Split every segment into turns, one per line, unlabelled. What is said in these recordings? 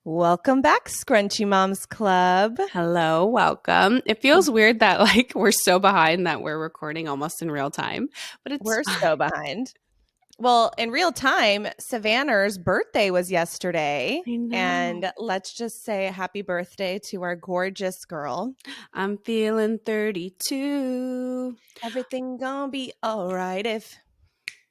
Welcome back, Scrunchy Moms Club.
Hello, welcome. It feels weird that we're so behind that we're recording almost in real time, but it's
We're
fine.
so behind. Well, in real time, Savannah's birthday was yesterday.
I know.
And let's just say happy birthday to our gorgeous girl.
I'm feeling 32.
Everything gonna be all right if.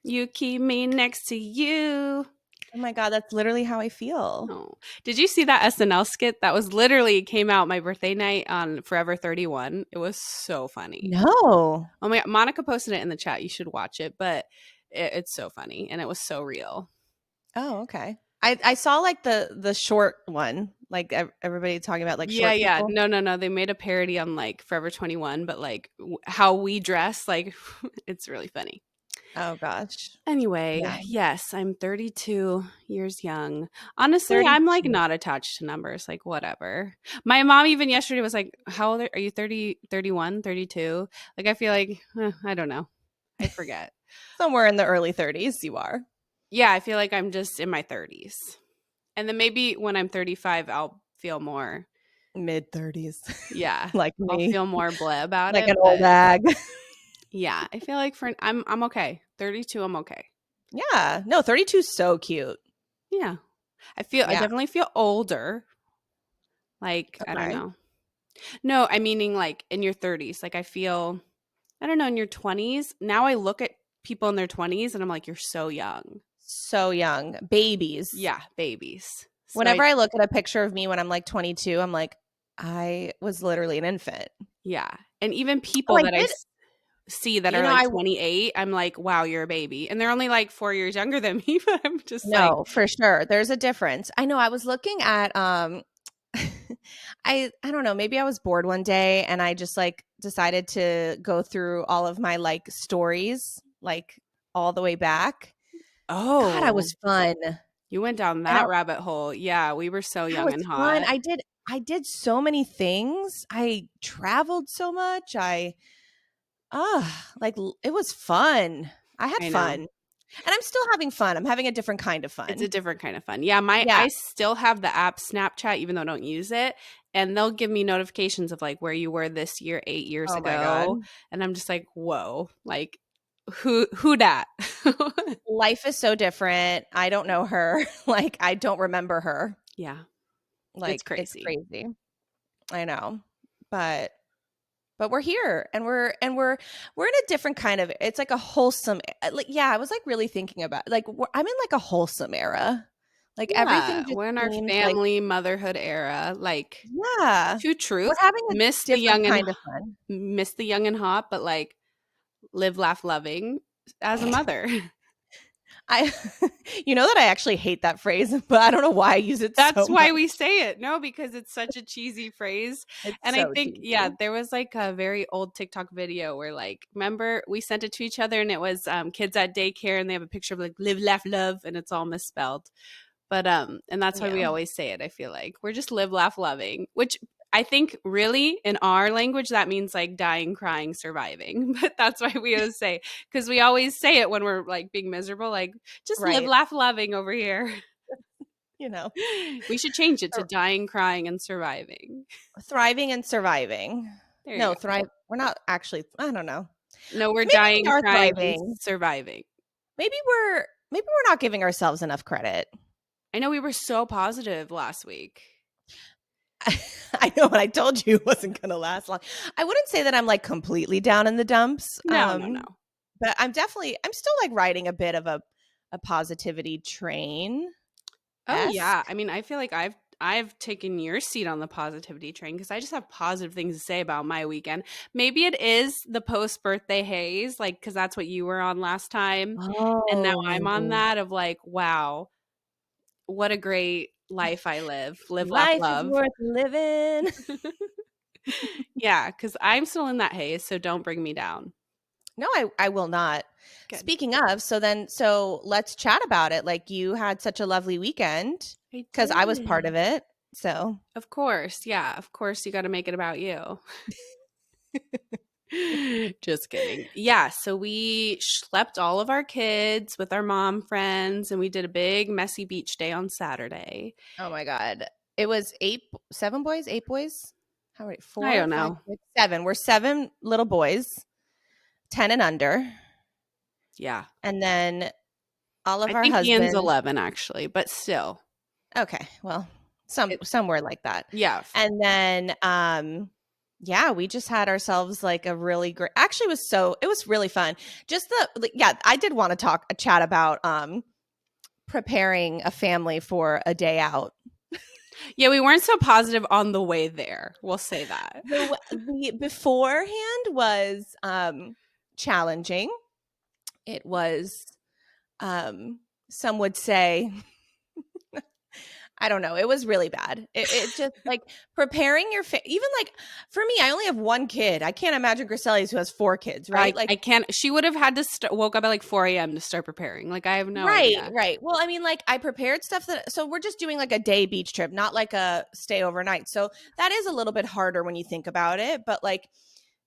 You keep me next to you.
Oh my God, that's literally how I feel.
Oh. Did you see that SNL skit that was literally came out my birthday night on Forever 31? It was so funny.
No.
Oh my God, Monica posted it in the chat. You should watch it, but it's so funny and it was so real.
Oh, okay. I saw like the short one, like everybody talking about like
Yeah,
short
yeah.
people.
No. They made a parody on Forever 21, but how we dress, it's really funny.
Oh gosh.
Anyway,
Yeah.
yes, I'm 32 years young. Honestly, I'm
32.
not attached to numbers, whatever. My mom even yesterday was like, "How old are you? 30, 31, 32?" I feel like I don't know. I forget.
Somewhere in the early 30s you are.
Yeah, I feel like I'm just in my 30s. And then maybe when I'm 35, I'll feel more.
Mid 30s.
Yeah,
Like
I'll
me.
feel more bleh about
Like
it,
an old
but
ag.
yeah, I feel like I'm okay. 32, I'm okay.
Yeah. No, 32 is so cute.
Yeah. I
Yeah.
definitely feel older. I don't
Okay.
know. No, I meaning in your 30s. I feel I don't know, in your 20s. Now I look at people in their 20s and I'm like, you're so young.
So young. Babies.
Yeah, babies. So
Whenever I look at a picture of me when I'm like 22, I'm like, I was literally an infant.
yeah. And even
Oh,
people
I
that
did.
see that
You
are
know, I
28, I'm like, wow, you're a baby. And they're only 4 years younger than me, but I'm just
no, for sure. There's a difference. I know I was looking at I don't know, maybe I was bored one day and I just decided to go through all of my stories all the way back. God, I
oh,
was fun.
you went down
And
that rabbit hole. Yeah, we were so
that
young
was
and
fun.
hot.
I did so many things. I traveled so much. It was fun. I had
I
fun.
know.
And I'm still having fun. I'm having a different kind of
It's a
fun.
different kind of fun. Yeah,
Yeah.
I still have the app Snapchat even though I don't use it, and they'll give me notifications of where you were this year 8 years
Oh my God.
ago, and I'm just like, "Whoa." Who dat?
Life is so different. I don't know her. I don't remember her.
Yeah, it's
It's
crazy.
crazy. I know. But we're here and we're in a different kind of, it's like a wholesome, yeah, I was really thinking about I'm in a wholesome era. Everything
Yeah,
just
we're in our
seems
family motherhood era.
yeah,
True
we're
truth,
having a different kind of fun.
miss the young and hot, but live, laugh, loving as a mother.
I you know that I actually hate that phrase, but I don't know why I use it so
That's why
much.
we say it. No, because it's such a cheesy phrase.
It's
And I
so
think, yeah,
cheesy.
there was a very old TikTok video where remember we sent it to each other and it was kids at daycare and they have a picture of live, laugh, love and it's all misspelled. But and that's why we
Yeah.
always say it, I feel like. We're just live, laugh, loving, which I think really in our language that means dying, crying, surviving. But that's why we always say, because we always say it when we're being miserable, just live,
Right.
laugh, loving over here.
You know,
We should change it to dying, crying, and surviving.
thriving and surviving.
There you
No,
go.
thrive. We're not actually, I don't know.
No, we're
Maybe we
dying,
are
crying, and
thriving.
surviving.
Maybe we're not giving ourselves enough credit.
I know we were so positive last week.
I know, and I told you it wasn't going to last long. I wouldn't say that I'm completely down in the dumps.
No.
But I'm still riding a bit of a positivity train.
Oh yeah. I mean, I feel like I've taken your seat on the positivity train because I just have positive things to say about my weekend. Maybe it is the post birthday haze, because that's what you were on last time, and now I'm on
Oh,
that of wow, what a great life I live, live, laugh,
life is
love.
worth living.
Yeah, because I'm still in that haze, so don't bring me down.
No, I will not.
Good.
Speaking of, so let's chat about it. You had such a lovely weekend
I
because I was part
did.
of it. So
Of course. Yeah. Of course, you got to make it about you. Just kidding. Yeah. So we schlepped all of our kids with our mom friends and we did a big messy beach day on Saturday.
oh my God. it was seven boys, eight boys. How many?
I
Four,
don't
five,
know.
six, seven. We're seven little boys, 10 and under.
Yeah.
And then all of
I
our
think Ian's
husbands.
11 actually, but still.
Okay, well,
It,
somewhere like that.
yeah.
And then yeah, we just had ourselves like a really great, actually it was really fun. Just yeah, I did want to chat about preparing a family for a day out.
Yeah, we weren't so positive on the way there. We'll say that.
The beforehand was challenging. It was some would say I don't know. It was really bad. It just like preparing even like for me, I only have one kid. I can't imagine Griselli's who has four kids, right?
I
Like,
can't. She would have had to woke up at like 4 a.m. to start preparing. Like I have no
right,
idea.
right. Well, I mean, like I prepared stuff so we're just doing like a day beach trip, not like a stay overnight. So that is a little bit harder when you think about it. But like,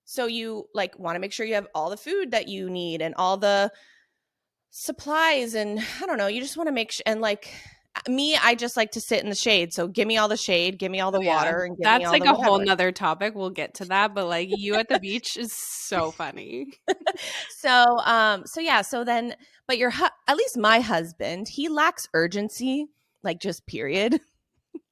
so you like want to make sure you have all the food that you need and all the supplies and I don't know, you just want to make sure and like me, I just like to sit in the shade. So give me all the shade, give me all
Oh
the
yeah.
water, and give me
That's
all
like
the
a whole
whatever.
nother topic. We'll get to that. But like you at the beach is so funny.
So yeah, so then but at least my husband, he lacks urgency, like just period.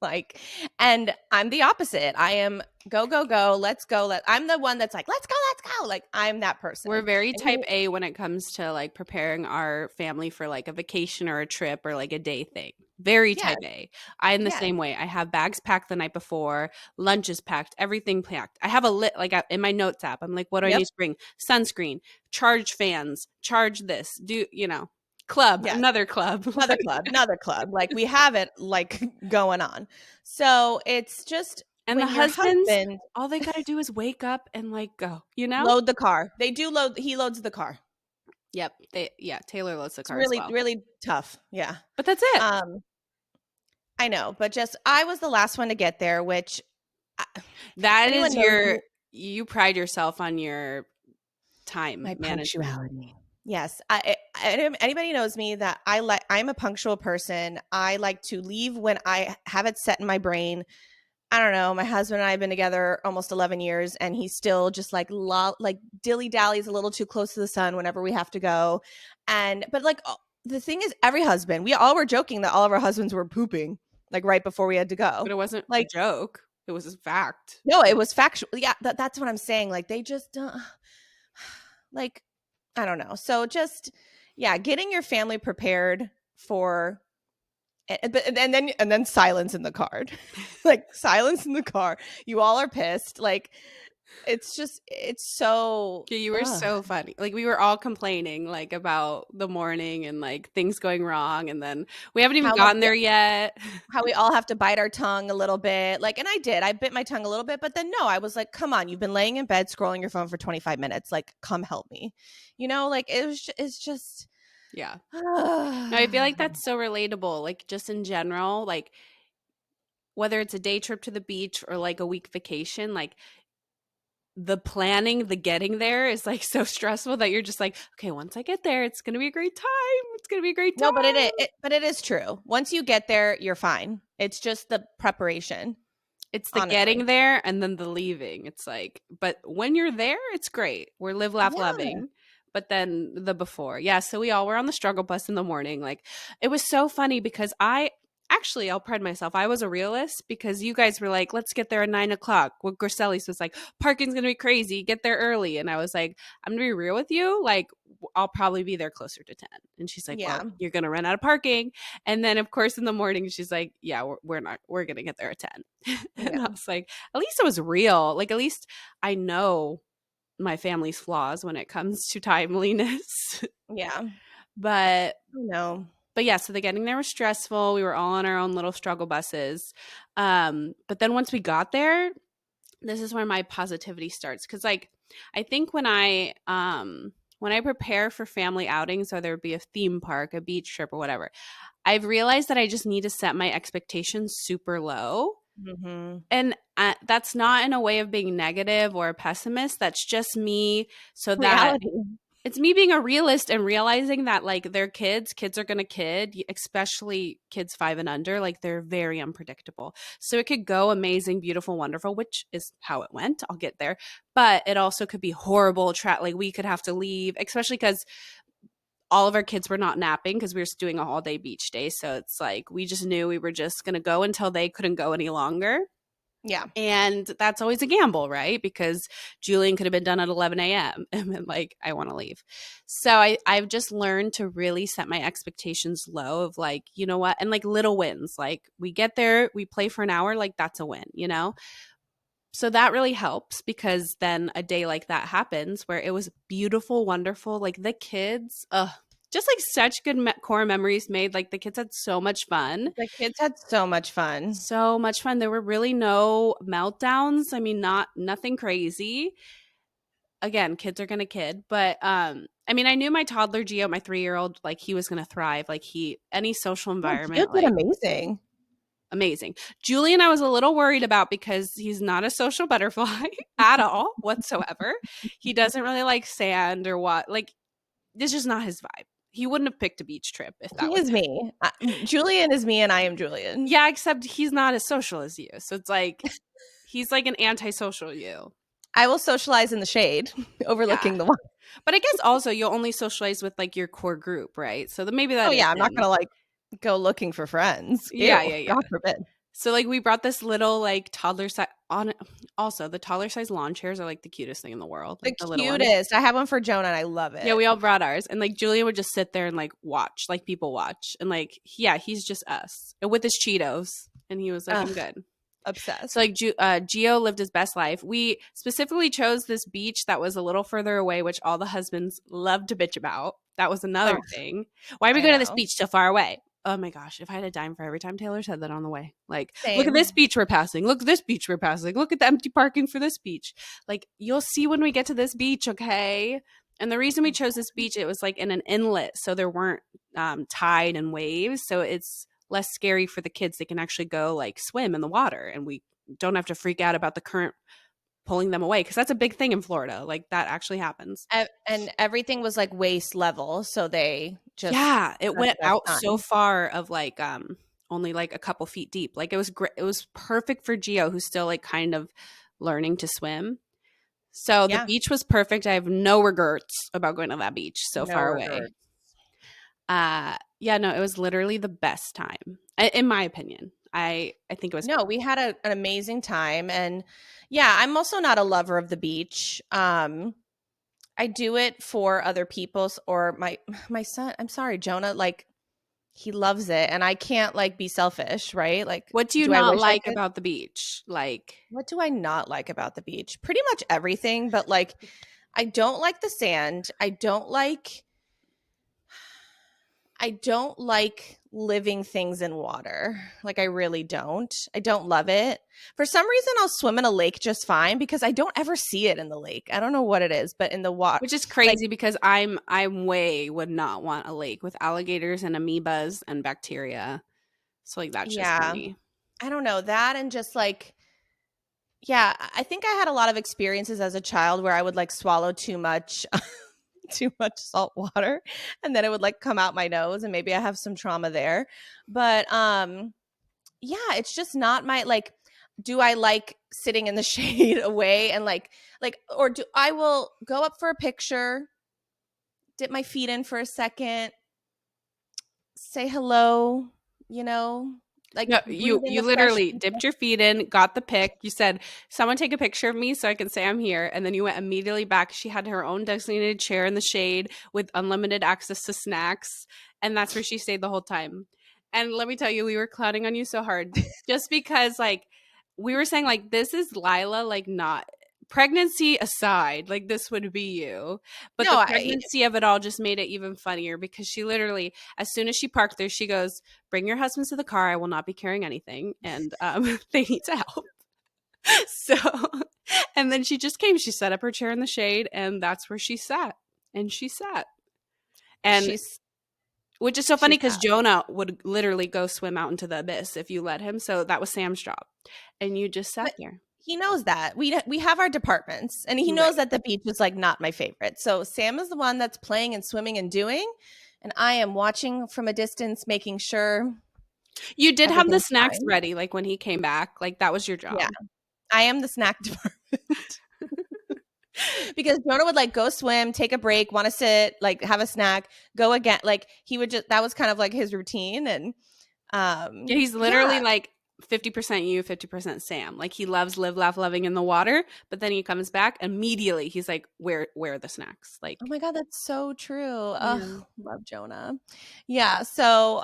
Like, and I'm the opposite. I am go, go, go, let's go. I'm the one that's like, let's go, let's go. Like, I'm that person.
We're very
And
type A when it comes to like preparing our family for like a vacation or a trip or like a day thing. Very
yes,
type A. I'm the
yes,
same way. I have bags packed the night before, lunch is packed, everything packed. I have a lit like in my notes app. I'm like, what do I
yep,
need to bring? Sunscreen, charge fans, charge this, club,
yes.
another club.
Another club. Like, we have it like going on. So it's just
And the
when your
husbands,
husband
all they got to do is wake up and like go, you know?
load the car, he loads the car.
Yep. Taylor loads the
It's
car as
really,
well.
really tough. Yeah.
But that's it.
Um, I know, but just I was the last one to get there, which if
That is
anyone knows me,
you pride yourself on your
my
time management.
punctuality. Yes, anybody knows me that I'm a punctual person. I like to leave when I have it set in my brain. I don't know. My husband and I have been together almost 11 years, and he's still just like like dilly dallies a little too close to the sun whenever we have to go. But like the thing is, every husband, we all were joking that all of our husbands were pooping like right before we had to
But
go.
it wasn't a
Like,
joke. It was a fact.
no, it was factual. Yeah, that's what I'm saying. Like, they just don't like, I don't know. So just, yeah, getting your family prepared for and then silence in the car. Like, silence in the car. You all are pissed. Like, it's so
Yeah, you were so funny. Like we were all complaining like about the morning and like things going wrong and then we haven't even
how much
gotten there yet.
how we all have to bite our tongue a little bit. Like, and I bit my tongue a little bit, but then no, I was like, come on, you've been laying in bed scrolling your phone for 25 minutes. Like, come help me. Like it's just
Yeah. No, I feel like that's so relatable. Like just in general, like whether it's a day trip to the beach or like a week vacation, like the planning, the getting there is like so stressful that you're just like, okay, once I get there, it's gonna be a great time. It's gonna be a great
No, but
time.
but it is true. Once you get there, you're fine. It's just the preparation,
It's the
honestly.
getting there and then the leaving. It's like, but when you're there, it's great. We're live, laugh,
Yeah.
loving. But then the before, yeah. So we all were on the struggle bus in the morning. Like it was so funny because I'll pride myself. I was a realist because you guys were like, let's get there at 9 o'clock. Well, Griselli's was like, parking's gonna be crazy. Get there early. And I was like, I'm gonna be real with you. Like, I'll probably be there closer to 10. And she's like, well,
Yeah.
you're gonna run out of parking. And then of course in the morning she's like, yeah, we're not. We're gonna get there at 10. And I
Yeah.
was like, at least it was real. Like, at least I know my family's flaws when it comes to timeliness.
Yeah.
but
No.
but yeah, so the getting there was stressful. We were all on our own little struggle buses. But then once we got there, this is where my positivity starts. Cause like I think when I prepare for family outings, whether it be a theme park, a beach trip, or whatever, I've realized that I just need to set my expectations super low.
Mhm.
And that's not in a way of being negative or a pessimist. That's just me so that
Reality.
It's me being a realist and realizing that like they're kids are gonna especially kids 5 and under, like they're very unpredictable. So it could go amazing, beautiful, wonderful, which is how it went. I'll get there. But it also could be horrible, like we could have to leave, especially because all of our kids were not napping because we were doing a all day beach day. So it's like we just knew we were just gonna go until they couldn't go any longer.
Yeah.
And that's always a gamble, right? Because Julian could have been done at 11 a.m. and been like, I want to leave. So I've just learned to really set my expectations low of like, you know what? And like little wins. Like we get there, we play for an hour, like that's a win, you know? So that really helps because then a day like that happens where it was beautiful, wonderful. Like the kids, just like such good core memories made. Like the kids had so much fun.
The kids had so much fun.
So much fun. There were really no meltdowns. I mean, nothing crazy. Again, kids are gonna kid, but I mean, I knew my toddler Geo, my 3-year-old, like he was gonna thrive. Like any social
Oh, Gio
environment,
did
like
amazing.
amazing. Julian, I was a little worried about because he's not a social butterfly at all whatsoever. He doesn't really like sand or what. Like, this is just not his vibe. He wouldn't have picked a beach trip if that
He
was
is
him.
me. Julian is me and I am Julian.
Yeah, except he's not as social as you. So it's like he's like an antisocial you.
I will socialize in the shade,
Yeah.
overlooking the water.
But I guess also you'll only socialize with like your core group, right? So then maybe
Oh
that is
yeah, I'm not
him.
gonna like go looking for friends.
Yeah,
Ew,
yeah, yeah.
God forbid.
So like we brought this little like toddler size on. Also, the toddler size lawn chairs are like the cutest thing in the world,
The
like the little ones.
cutest. I have one for Jonah and I love
Yeah,
it.
we all brought ours, and like Julian would just sit there and like watch, like people watch, and like yeah, he's just us and with his Cheetos, and he was like,
Ugh,
I'm good. So
obsessed.
like Gio lived his best life. We specifically chose this beach that was a little further away, which all the husbands loved to bitch about. That was another
Oh,
thing. Why are we
I
going to this
know.
beach so far away? Oh my gosh, if I had a dime for every time Taylor said that on the way. Like, look at this
Same.
beach we're passing. Look at this beach we're passing. Look at the empty parking for this beach. Like, you'll see when we get to this beach, okay? And the reason we chose this beach, it was like in an inlet, so there weren't tide and waves. So it's less scary for the kids. They can actually go like swim in the water, and we don't have to freak out about the current pulling them away because that's a big thing in Florida. Like that actually happens.
And everything was like waist level, so they just
Yeah, it
had the
went
best
out so
time.
far of like only like a couple feet deep. Like it was great. It was perfect for Geo who's still like kind of learning to swim. So the
Yeah,
beach was perfect. I have no regrets about going to that beach so
no
far away.
regrets.
Yeah, no, it was literally the best time in my opinion. I think it was
No, we had an amazing time, and yeah, I'm also not a lover of the beach. I do it for other people's or my son. I'm sorry, Jonah. Like he loves it, and I can't like be selfish, right? Like,
what do you
do I
not
wish I
like
could?
about the beach? Like
What do I not like about the beach? Pretty much everything, but like I don't like the sand. I don't like living things in water. Like I really don't. I don't love it. For some reason I'll swim in a lake just fine because I don't ever see it in the lake. I don't know what it is, but in the water
which is
like
crazy because I'm way would not want a lake with alligators and amoebas and bacteria. So like that's just
yeah,
funny.
I don't know that and just like yeah, I think I had a lot of experiences as a child where I would like swallow too much too much salt water and then it would like come out my nose and maybe I have some trauma there. But yeah, it's just not my like do I like sitting in the shade away and like or do I will go up for a picture, dip my feet in for a second, say hello, you know, like
No,
breathe in
you
the fresh
literally dipped your feet in, got the pic. You said, "Someone take a picture of me so I can say I'm here." And then you went immediately back. She had her own designated chair in the shade with unlimited access to snacks, and that's where she stayed the whole time. And let me tell you, we were clowning on you so hard just because like we were saying like this is Lyla like not pregnancy aside, like this would be you. But
no,
the
I
pregnancy of it all just made it even funnier because she literally as soon as she parked there, she goes, bring your husbands to the car. I will not be carrying anything. And they need to help. So, and then she just came. She set up her chair in the shade, and that's where she sat. And she sat. And
she's
which is so funny
she's
because Jonah would literally go swim out into the abyss if you let him. So that was Sam's job. And you just sat
but
there.
he knows that we have our departments, and he knows
Right.
that the beach is like not my favorite. So Sam is the one that's playing and swimming and doing, and I am watching from a distance, making sure
You did have the
everything's
snacks
fine.
ready, like, when he came back, like, that was your
Yeah,
job.
I am the snack department. Because Jonah would like go swim, take a break, want to sit, like have a snack, go again. Like he would just that was kind of like his routine. And
Yeah, he's
yeah,
literally, like, 50% you, 50% Sam. Like, he loves live, laugh, loving in the water, but then he comes back, immediately, he's like, where are the snacks?"
oh
Like,
my god, that's so true. Oh,
yeah.
love Jonah. Yeah, so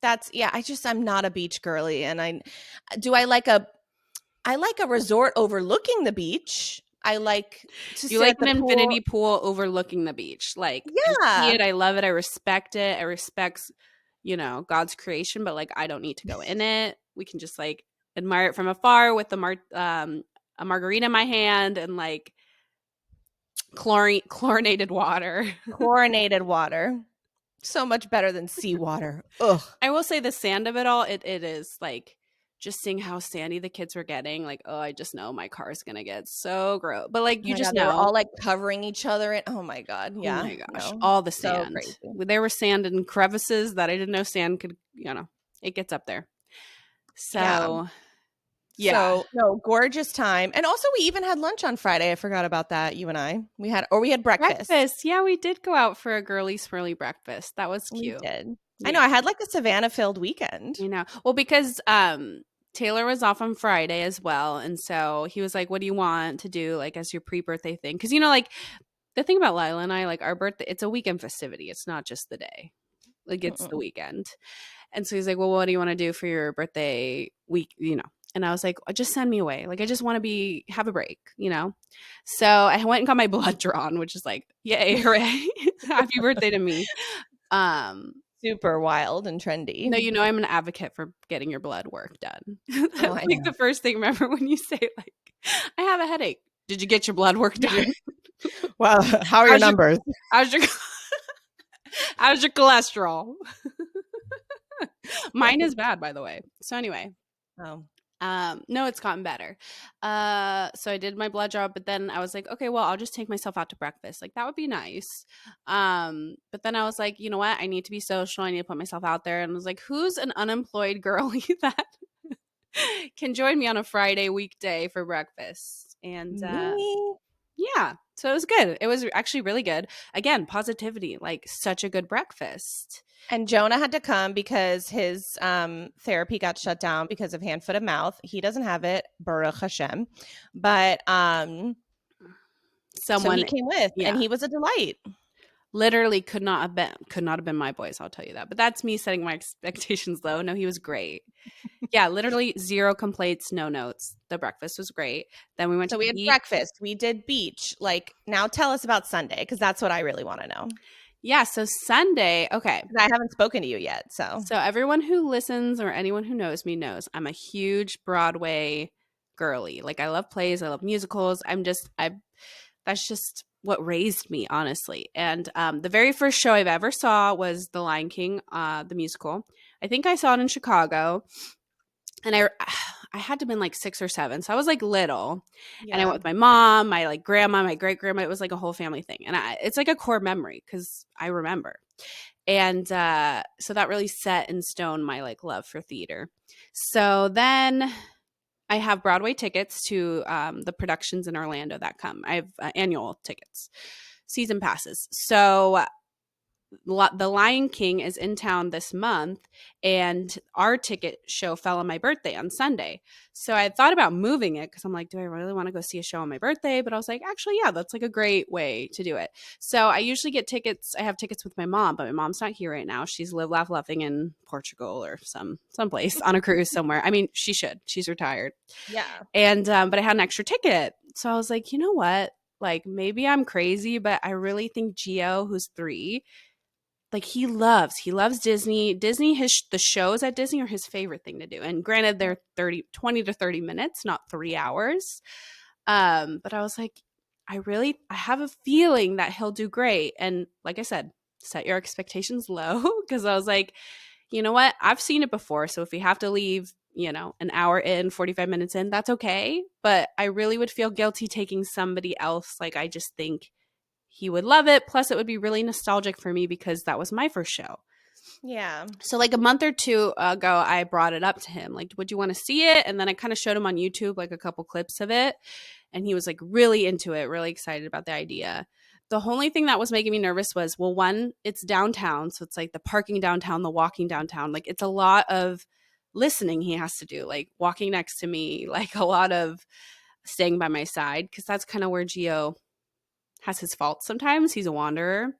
that's yeah, I'm not a beach girly, and I like a resort overlooking the beach. I like to
You
sit
like
at
an
the pool.
infinity pool overlooking the beach. Like, I see
Yeah.
it, I love it, I respect it. I respect, God's creation, but, like, I don't need to go in it. We can just, like, admire it from afar with a margarita in my hand and, like, chlorinated water.
Chlorinated water. So much better than seawater. Ugh.
I will say the sand of it all, it is, like, just seeing how sandy the kids were getting, like, oh, I just know my car is gonna get so gross. But, like,
Oh
you
my
just
god, they were
know.
all like covering each other in oh my god,
Oh
yeah,
my gosh,
no,
all the
so
sand.
crazy.
There were sand and crevices that I didn't know sand could, it gets up there.
Yeah.
So, yeah.
So, no, gorgeous time, and also we even had lunch on Friday, I forgot about that, you and I. We had breakfast.
Breakfast. Yeah, we did go out for a girly swirly breakfast. That was
We
cute.
did. I know,
Yeah,
I had like a Savannah-filled weekend.
Well, because Taylor was off on Friday as well, and so he was like, "What do you want to do, like, as your pre-birthday thing?" Because, like, the thing about Lila and I, like, our birthday, it's a weekend festivity. It's not just the day. Like, it's the
Mm-mm.
weekend. And so he's like, "Well, what do you want to do for your birthday week?" And I was like, "Just send me away. Like, I just want to have a break." So I went and got my blood drawn, which is like, yay, hooray. Happy birthday to me. Um,
Super wild and
no,
trendy.
I'm an advocate for getting your blood work done.
Oh,
That's
I
like
know.
the first thing. Remember when you say, like, I have a headache. Did you get your blood work
Did you
done?
Well, how are your
How's your
numbers?
how's your how's your cholesterol? Mine is bad, by the way. So anyway,
Oh.
no, it's gotten better. So I did my blood draw, but then I was like, okay, well, I'll just take myself out to breakfast. Like, that would be nice. But then I was like, you know what? I need to be social. I need to put myself out there. And I was like, who's an unemployed girlie that can join me on a Friday weekday for breakfast? And
Me?
yeah, so it was good. It was actually really good. Again, positivity, like, such a good breakfast.
And Jonah had to come because his therapy got shut down because of hand, foot, and mouth. He doesn't have it, Baruch Hashem. But so he
Someone,
came with, and
yeah,
he was a delight.
literally could not have been my boys, I'll tell you that. But that's me setting my expectations low. No, he was great. Yeah, literally zero complaints, no notes. The breakfast was great. Then we went
So
to
we
the
had
beach.
breakfast. We did beach. Like, now tell us about Sunday because that's what I really want to know.
Yeah, so Sunday, okay.
'Cause I haven't spoken to you yet. So,
So everyone who listens or anyone who knows me knows I'm a huge Broadway girly. Like, I love plays, I love musicals. I that's just what raised me, honestly. And the very first show I've ever saw was The Lion King, the musical. I think I saw it in Chicago, and I had to have been like 6 or 7, so I was, like, little. And I went
yeah.
with my mom, my, like, grandma, my great grandma. It was like a whole family thing, and it's like a core memory because I remember. And so that really set in stone my, like, love for theater. So then I have Broadway tickets to the productions in Orlando that come. I have annual tickets, season passes. So the Lion King is in town this month, and our ticket show fell on my birthday on Sunday. So I had thought about moving it because I'm like, do I really want to go see a show on my birthday? But I was like, actually, yeah, that's like a great way to do it. So I usually get tickets. I have tickets with my mom, but my mom's not here right now. She's live, laugh, loving in Portugal or someplace on a cruise somewhere. I mean, she should. She's retired.
Yeah.
And but I had an extra ticket, so I was like, you know what? Like, maybe I'm crazy, but I really think Gio, who's 3, like, he loves Disney. The shows at Disney are his favorite thing to do. And granted, they're 20 to 30 minutes, not 3 hours. But I was like, I have a feeling that he'll do great. And like I said, set your expectations low because I was like, you know what? I've seen it before. So if we have to leave, an hour in, 45 minutes in, that's okay. But I really would feel guilty taking somebody else. Like, I just think he would love it. Plus, it would be really nostalgic for me because that was my first show.
Yeah.
So, like a month or two ago, I brought it up to him. Like, would you want to see it? And then I kind of showed him on YouTube, like a couple clips of it. And he was like really into it, really excited about the idea. The only thing that was making me nervous was, well, one, it's downtown. So it's like the parking downtown, the walking downtown. Like, it's a lot of listening he has to do, like walking next to me, like a lot of staying by my side. Cause that's kind of where Gio has his faults sometimes. He's a wanderer.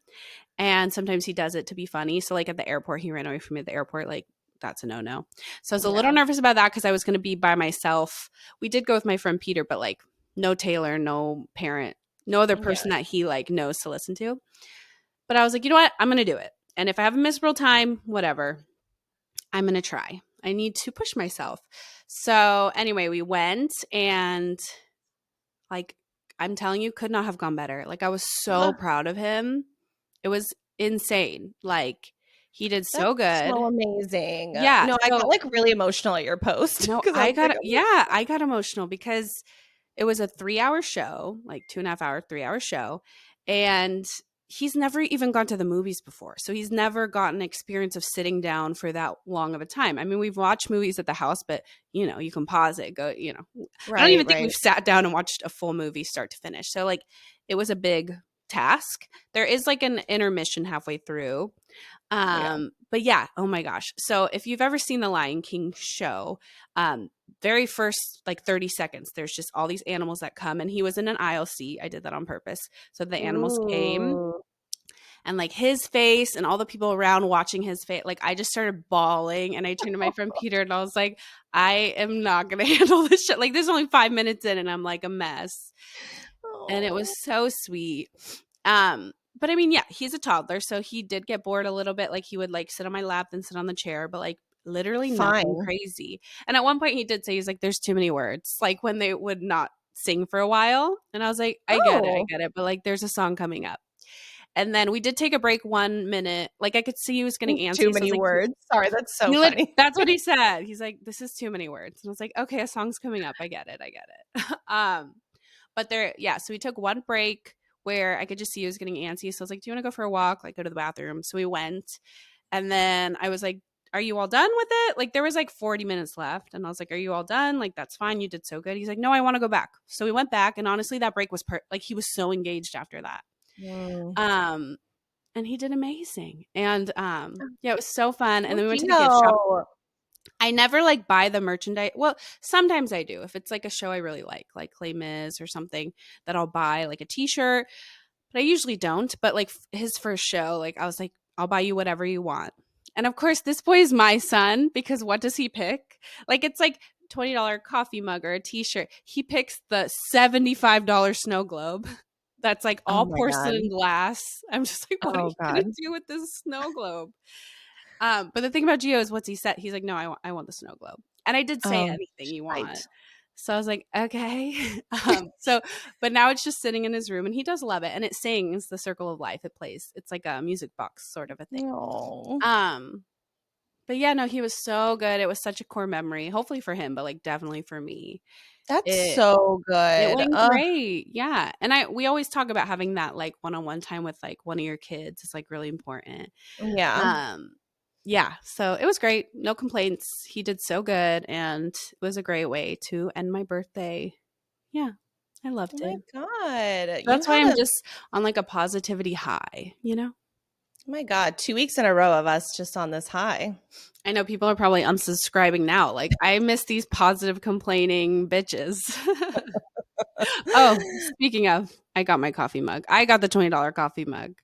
And sometimes he does it to be funny. So, like at the airport, he ran away from me at the airport. Like, that's a no-no. So I was a little
Yeah.
nervous about that because I was going to be by myself. We did go with my friend Peter, but like no Taylor, no parent, no other
Yeah.
person that he like knows to listen to. But I was like, you know what? I'm going to do it. And if I have a miserable time, whatever, I'm going to try. I need to push myself. So anyway, we went and like, I'm telling you, could not have gone better. Like, I was so proud of him. It was insane. Like, he did
That's
so good.
so amazing.
Yeah.
No, I got
So,
like really emotional at your post
no,
because I was like,
I got emotional because it was a 3 hour show, like 2.5 hour, 3 hour show. And he's never even gone to the movies before. So he's never gotten experience of sitting down for that long of a time. I mean, we've watched movies at the house, but you can pause it, go, I don't
right,
even think we've
right.
sat down and watched a full movie start to finish. So like it was a big task. There is like an intermission halfway through.
Yeah.
But yeah, oh my gosh. So if you've ever seen the Lion King show, very first like 30 seconds, there's just all these animals that come, and he was in an aisle seat. I did that on purpose. So the animals came,
Ooh.
and like his face and all the people around watching his face, like I just started bawling, and I turned to my friend Peter and I was like, I am not gonna handle this shit. Like there's only 5 minutes in and I'm like a mess. And it was
Oh,
so sweet. But I mean, yeah, he's a toddler, so he did get bored a little bit. Like he would like sit on my lap and sit on the chair, but like literally nothing
fine.
crazy. And at one point he did say, he's like, there's too many words. Like when they would not sing for a while. And I was like, I
Oh,
get it. But like there's a song coming up. And then we did take a break 1 minute. Like I could see he was getting
too
antsy. So I was
many
like,
words. Sorry, that's so funny.
that's what he said. He's like, this is too many words. And I was like, okay, a song's coming up. I get it. I get it. But there, yeah. So we took one break where I could just see he was getting antsy. So I was like, do you want to go for a walk? Like go to the bathroom. So we went. And then I was like, are you all done with it? Like there was like 40 minutes left. And I was like, are you all done? Like, that's fine. You did so good. He's like, no, I want to go back. So we went back. And honestly, that break was like he was so engaged after that.
Mm.
Um, and he did amazing. And yeah, it was so fun. And
Oh,
then we went to the gift shop.
Gino.
I never like buy the merchandise. Well, sometimes I do. If it's like a show I really like Les Mis or something, that I'll buy like a t-shirt, but I usually don't. But like his first show, like I was like, I'll buy you whatever you want. And of course, this boy is my son because what does he pick? Like it's like $20 coffee mug or a t-shirt. He picks the $75 snow globe. That's like
Oh
all
my God.
porcelain glass. I'm just like, what are you
Oh
gonna
God.
do with this snow globe? But the thing about Gio is what's he said? He's like, no, I want the snow globe. And I did say
Oh,
anything you want.
shite.
So I was like, okay. But now it's just sitting in his room and he does love it. And it sings The Circle of Life. It plays. It's like a music box sort of a thing.
No.
Um, but yeah, no, he was so good. It was such a core memory, hopefully for him, but like definitely for me.
That's
It
so
it
good.
went great. Yeah. And we always talk about having that like one-on-one time with like one of your kids. It's like really important.
Yeah.
Um, yeah, so it was great. No complaints. He did so good, and it was a great way to end my birthday. Yeah, I
Oh
loved
my
it.
God. You
That's why
had
I'm
a,
just on like a positivity high, you know?
oh my God, 2 weeks in a row of us just on this high.
I know people are probably unsubscribing now. Like, I miss these positive complaining bitches. Oh, speaking of, I got my coffee mug. I got the $20 coffee mug.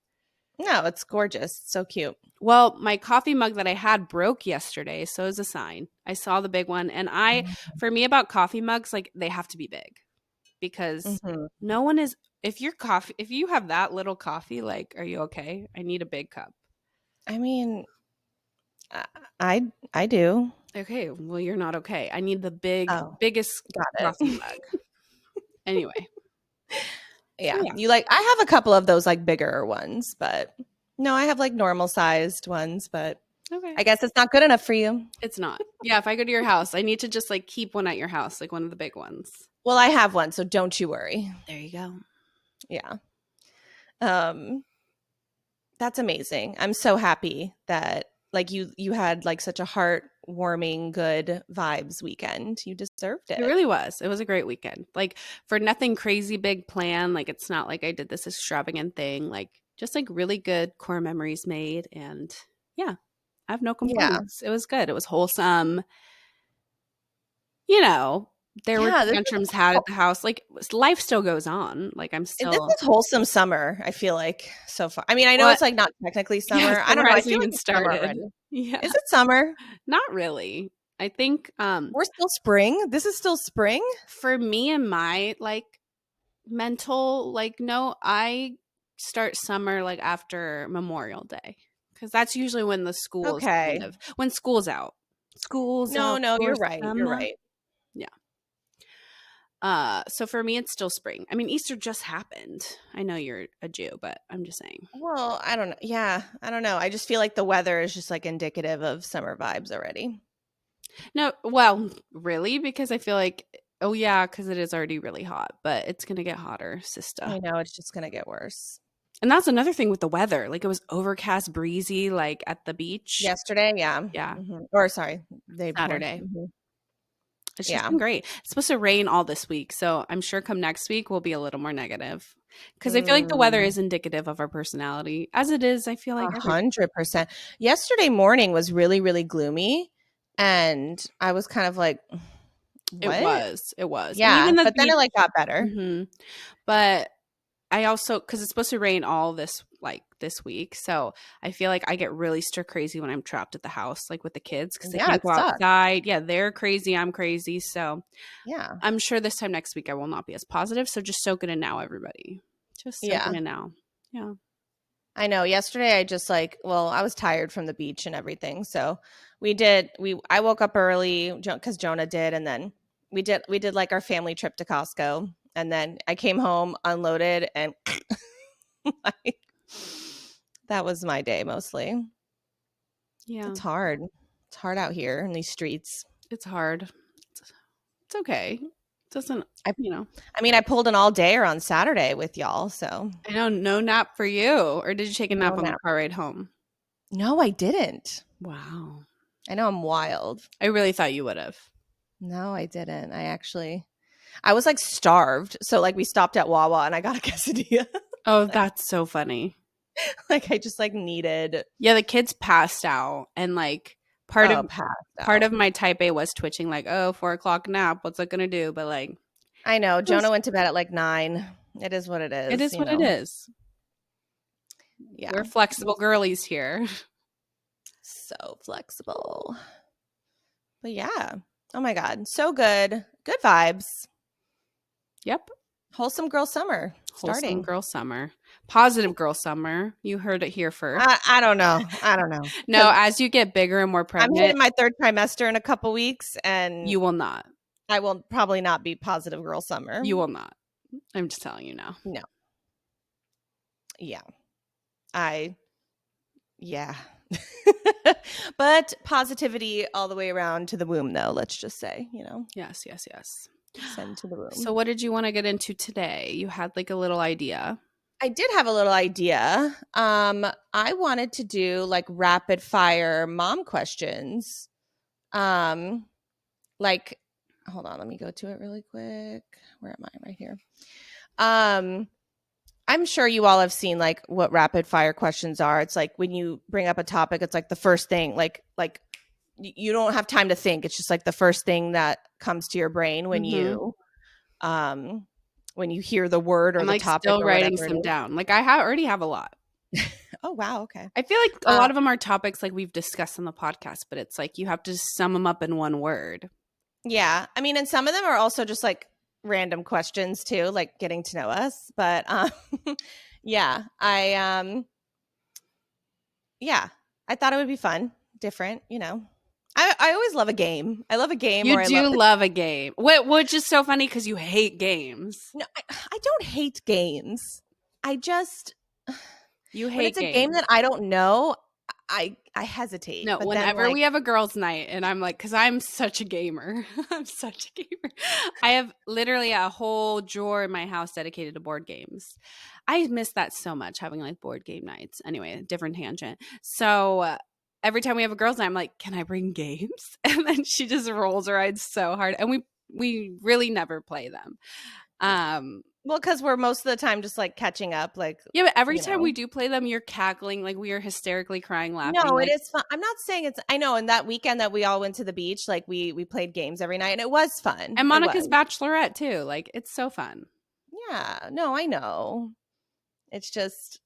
No, it's gorgeous. It's so cute.
Well, my coffee mug that I had broke yesterday, so it's a sign. I saw the big one, and for me about coffee mugs, like they have to be big because
Mhm.
no one is. If you have that little coffee, like, are you okay? I need a big cup.
I mean, I I do.
Okay, well, you're not okay. I need the
Oh,
biggest
got
coffee
it.
mug. Anyway, so
Yeah.
yeah.
You like I have a couple of those like bigger ones, but no, I have like normal sized ones, but
Okay.
I guess it's not good enough for you.
It's not. Yeah, if I go to your house, I need to just like keep one at your house, like one of the big ones.
Well, I have one, so don't you worry.
There you go.
Yeah. Um that's amazing. I'm so happy that like you had like such a heartwarming good vibes weekend. You deserved
It
it.
really was. It was a great weekend. Like for nothing crazy big plan. Like it's not like I did this extravagant thing. Like just like really good core memories made. And yeah, I have no
Yeah.
complaints. It was good. It was wholesome. You know, there were
Yeah, this is
tantrums had at the house. Like life still goes on. Like I'm
this
still
is wholesome summer, I feel like so far. I mean, I know
what?
it's like not technically
Yeah,
summer. I don't
summer
know. I
hasn't
feel like
even
it's summer
started.
already.
Yeah,
Is it summer?
not really. I think
We're still spring. This is still spring.
for me and my like mental like no, I start summer like after Memorial Day because that's usually when the school is kind
Okay.
of when school's out. School's
No,
out
no,
for
you're right. You're
summer.
right.
Yeah. So for me, it's still spring. I mean, Easter just happened. I know you're a Jew, but I'm just saying.
Well, I don't know. Yeah, I don't know. I just feel like the weather is just like indicative of summer vibes already.
No, well, really, because I feel like, oh yeah, because it is already really hot, but it's gonna get hotter, sister.
I know it's just gonna get worse.
And that's another thing with the weather. Like it was overcast, breezy, like at the beach.
Yesterday, yeah.
Yeah,
Or sorry, the day before.
Saturday. It's just
Yeah.
been great. It's supposed to rain all this week, so I'm sure come next week we'll be a little more negative. Because I feel like the weather
Mm,
is indicative of our personality, as it is. I feel like every
100%. Yesterday morning was really, really gloomy, and I was kind of like, "What?"
it was, and
Yeah,
even the
but then it
beach.
like got better.
Mhm. But I also because it's supposed to rain all this week, so I feel like I get really stir crazy when I'm trapped at the house, like with the kids, because they
Yeah,
can't
it
go
sucks.
outside. Yeah, they're crazy, I'm crazy. So
Yeah,
I'm sure this time next week I will not be as positive. So just soak it in now, everybody. Just soak it
yeah.
in now. Yeah.
I know. Yesterday, I just like, well, I was tired from the beach and everything, so I woke up early because Jonah did, and then we did like our family trip to Costco, and then I came home, unloaded, and like, that was my day mostly.
Yeah.
It's hard. It's hard out here in these streets.
It's hard. It's okay. It doesn't,
I
you know.
I mean, I pulled an all dayer on Saturday with y'all, so
I know no nap for you. Or did you take a
no
nap on the
nap.
car ride home?
No, I didn't.
Wow.
I know I'm wild.
I really thought you would have.
No, I didn't. I was like starved. So like we stopped at Wawa and I got a quesadilla.
Oh,
Like
that's so funny.
like I just like needed
Yeah, the kids passed out and like part of
passed
part
out.
of my type A was twitching like, oh, 4 o'clock nap, what's it gonna do? But like
I know.
it was
Jonah went to bed at like 9. It is what it
it
is,
is
you
what it
know.
is.
Yeah.
We're flexible girlies here.
So flexible. But yeah. Oh my God. So good. Good vibes.
Yep.
Wholesome girl summer
Wholesome
starting.
girl summer. Positive girl summer. You heard it here first.
I don't know. I don't know.
No,
Because
as you get bigger and more
I'm hitting
pregnant,
my third trimester in a couple weeks and
you will not.
I will probably not be positive girl summer.
You will not. I'm just telling you now.
No. Yeah. I yeah. But positivity all the way around to the womb though, let's just say,
Yes, yes, yes.
send to the
So
womb.
what did you want to get into today? You had like a little idea.
I did have a little idea. I wanted to do like rapid fire mom questions. Um like hold on, let me go to it really quick. Where am I? Right here. Um I'm sure you all have seen like what rapid fire questions are. It's like when you bring up a topic, it's like the first thing, like you don't have time to think. It's just like the first thing that comes to your brain
Mm-hmm.
when you hear the word or
I'm
the
like
topic
still
or
writing
whatever it
some
is.
down. Like already have a lot.
Oh wow, okay.
I feel like a
Uh,
lot of them are topics like we've discussed on the podcast, but it's like you have to sum them up in one word.
yeah, I mean, and some of them are also just like random questions too, like getting to know us. But yeah, yeah, I thought it would be fun, different. I always love a game. I love a game,
You
or I love
do love a game. Which is so funny because you hate games.
no, I don't hate games. I just
You
when
hate
it's a game
games.
that I don't know, I hesitate,
No,
but then
whenever
like
we have a girls' night and I'm like, because I'm such a gamer. I'm such a gamer. I have literally a whole drawer in my house dedicated to board games. I miss that so much, having like board game nights. Anyway, different tangent. So every time we have a girls' night, I'm like, can I bring games? And then she just rolls her eyes so hard. And we really never play them.
well, because we're most of the time just like catching up, like,
Yeah, but every
you
time we
know.
do play them, you're cackling, like we are hysterically crying, laughing.
No, it
Like,
is fun. I'm not saying it's I know, and that weekend that we all went to the beach, like we played games every night and it was fun.
and
It
Monica's
was.
Bachelorette too. Like, it's so fun.
Yeah. No, I know. It's just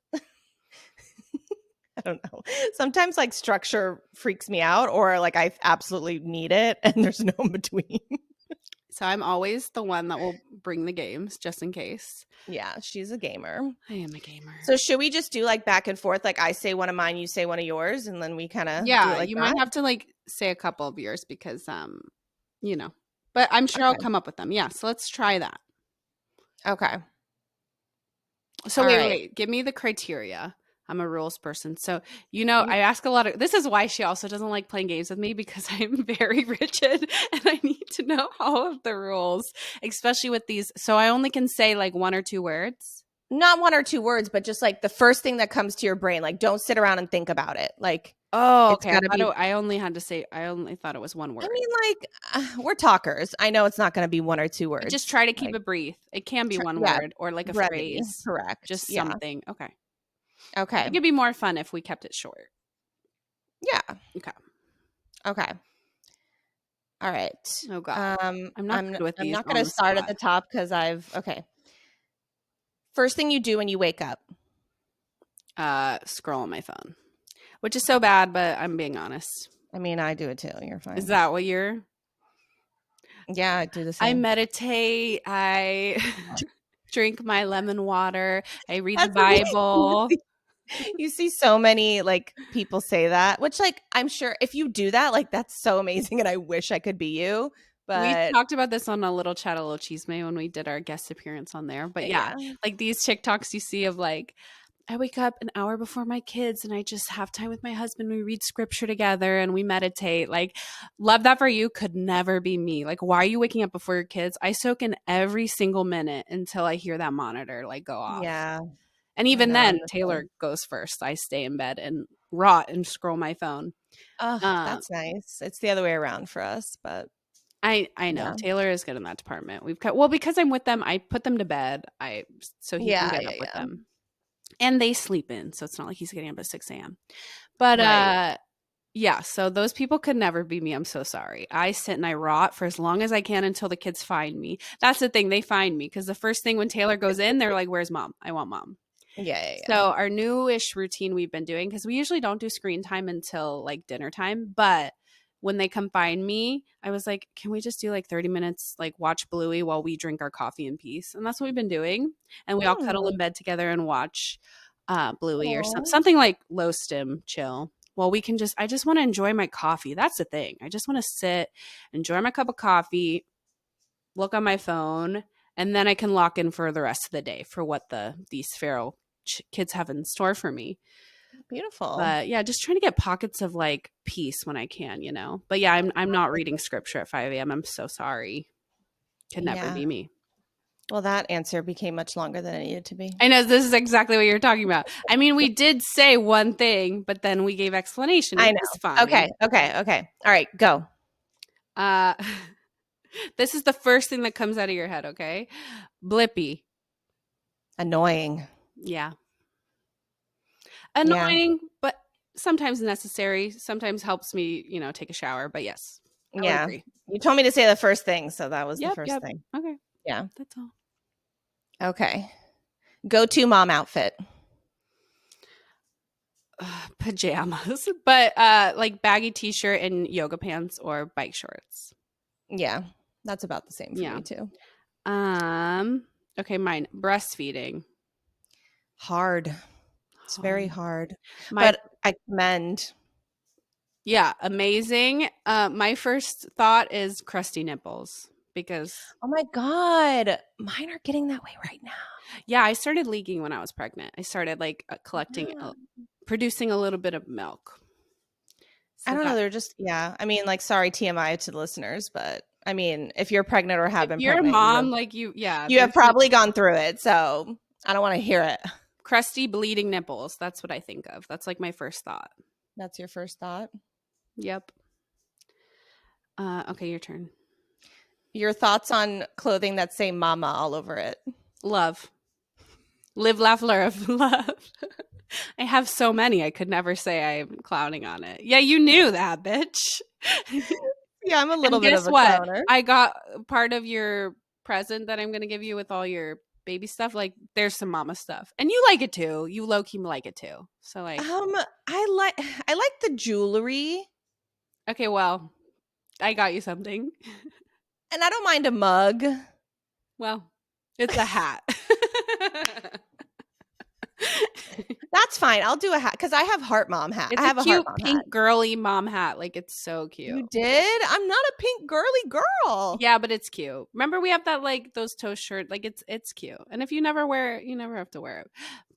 I don't know. Sometimes like structure freaks me out or like I absolutely need it and there's no in between.
So I'm always the one that will bring the games just in case.
Yeah, she's a gamer.
I am a gamer.
So should we just do like back and forth? Like I say one of mine, you say one of yours, and then we kind of do it
Yeah,
like
you might
that?
have to like say a couple of yours because you know. But I'm sure I'll
Okay.
come up with them. Yeah, so let's try that.
Okay.
So
All
wait, wait,
right.
wait. Give me the criteria. I'm a rules person. So,
You
I ask a lot of this is why she also doesn't like playing games with me because I'm very rigid and I need to know all of the rules, especially with these. So I only can say like one or two words.
not one or two words, but just like the first thing that comes to your brain. Like don't sit around and think about it. Like
Oh,
it's
okay. I
got to
thought
be
I only had to say I only thought it was one
I
word.
mean like we're talkers. I know it's not going to be one or two
I just
words.
try to keep
Like
it brief. It can be one
yeah,
word or like a
brevity.
phrase,
Correct.
just
Yeah.
something. Okay. I
Okay.
think it'd be more fun if we kept it short.
Yeah.
Okay.
Okay. All right.
Oh God. I'm not good with
I'm
these
not going
on
to
the
start at
spot.
the top cuz I've okay. First thing you do when you wake up.
Scroll on my phone, which is so bad, but I'm being honest.
I mean, I do it too. You're
Is
fine.
that what you're?
Yeah, I do the
I
same.
meditate. I drink my lemon water. I read the
That's the
Bible.
thing. You see so many like people say that, which like I'm sure if you do that, like that's so amazing and I wish I could be you.
We
But
talked about this on a little chat, a little chisme when we did our guest appearance on there. But yeah,
yeah.
like these TikToks you see of like, I wake up an hour before my kids and I just have time with my husband. We read scripture together and we meditate. Like, love that for you could never be me. Like, why are you waking up before your kids? I soak in every single minute until I hear that monitor like go off.
Yeah.
And
I
even
know. I'm
then,
the same.
Taylor goes first. I stay in bed and rot and scroll my phone.
Oh,
Uh,
that's nice. It's the other way around for us, but
I know
yeah.
Taylor is good in that department. We've cut well because I'm with them. I put them to bed. I so he can
Yeah,
get
yeah,
up with
yeah.
them, and they sleep in, so it's not like he's getting up at 6 a.m. But
Right.
yeah. So those people could never be me. I'm so sorry. I sit and I rot for as long as I can until the kids find me. That's the thing. They find me because the first thing when Taylor goes in, they're like, "Where's mom? I want mom."
Yeah, yeah,
So
yeah.
our newish routine we've been doing because we usually don't do screen time until like dinner time, but when they come find me, I was like, can we just do like 30 minutes, like watch Bluey while we drink our coffee in peace? And that's what we've been doing. And we all cuddle
Hmm.
in bed together and watch Bluey or
Aw.
something like low stim chill. Well, we can just, I just want to enjoy my coffee. That's the thing. I just want to sit, enjoy my cup of coffee, look on my phone, and then I can lock in for the rest of the day for what these feral kids have in store for me.
Beautiful.
But yeah, just trying to get pockets of like peace when I can, you know. But yeah, I'm not reading scripture at 5 a.m. I'm so sorry. Could never
Yeah.
be me.
Well, that answer became much longer than it needed to be.
I know this is exactly what you're talking about. I mean, we did say one thing, but then we gave explanation,
I
which is
know. Okay.
fine.
Okay. Okay. All right. Go.
Uh this is the first thing that comes out of your head, okay? Blippy.
Annoying.
Yeah.
Yeah.
Annoying, but sometimes necessary. Sometimes helps me, take a shower. But yes, I would
Yeah.
agree.
You told me to say the first thing, so that was the
Yep,
first
yep.
thing.
Okay,
Yeah.
that's all.
Okay. Go to mom outfit.
Pajamas, but like baggy t-shirt and yoga pants or bike shorts.
Yeah. That's about the same for
Yeah.
me too.
Um. Okay, mine breastfeeding.
Hard. It's very
Hard.
hard.
My
But I commend.
yeah, amazing. My first thought is crusty nipples because
Oh my God. Mine are getting that way right now.
yeah, I started leaking when I was pregnant. I started like collecting,
Yeah.
producing a little bit of milk.
I
So
don't know.
that
They're just, yeah. I mean, like, sorry, TMI to the listeners, but I mean, if you're pregnant or have
if
been
you're a
pregnant,
mom, like yeah,
you have
there's like
probably gone through it. So I don't want to hear it.
crusty bleeding nipples. That's what I think of. That's like my first thought.
That's your first thought.
Yep. Okay, your turn.
Your thoughts on clothing that say mama all over it.
Love. Live, laugh, love. Love. I have so many. I could never say I'm clowning on it. Yeah, you knew that, bitch.
Yeah, I'm a little
And
bit of
guess
a
what?
clowner.
I got part of your present that I'm going to give you with all your baby stuff. Like, there's some mama stuff. And you like it too. You low key like it too. So, like,
I like the jewelry,
okay, well, I got you something.
and I don't mind a mug.
Well, it's a hat.
That's fine. I'll do a hat because I have heart mom hat. I
It's a
have a heart
cute
mom hat.
pink girly mom hat. Like, it's so cute.
You did? I'm not a pink girly girl.
Yeah, but it's cute. Remember we have that like those toast shirt. Like it's cute. And if you never wear it, you never have to wear it.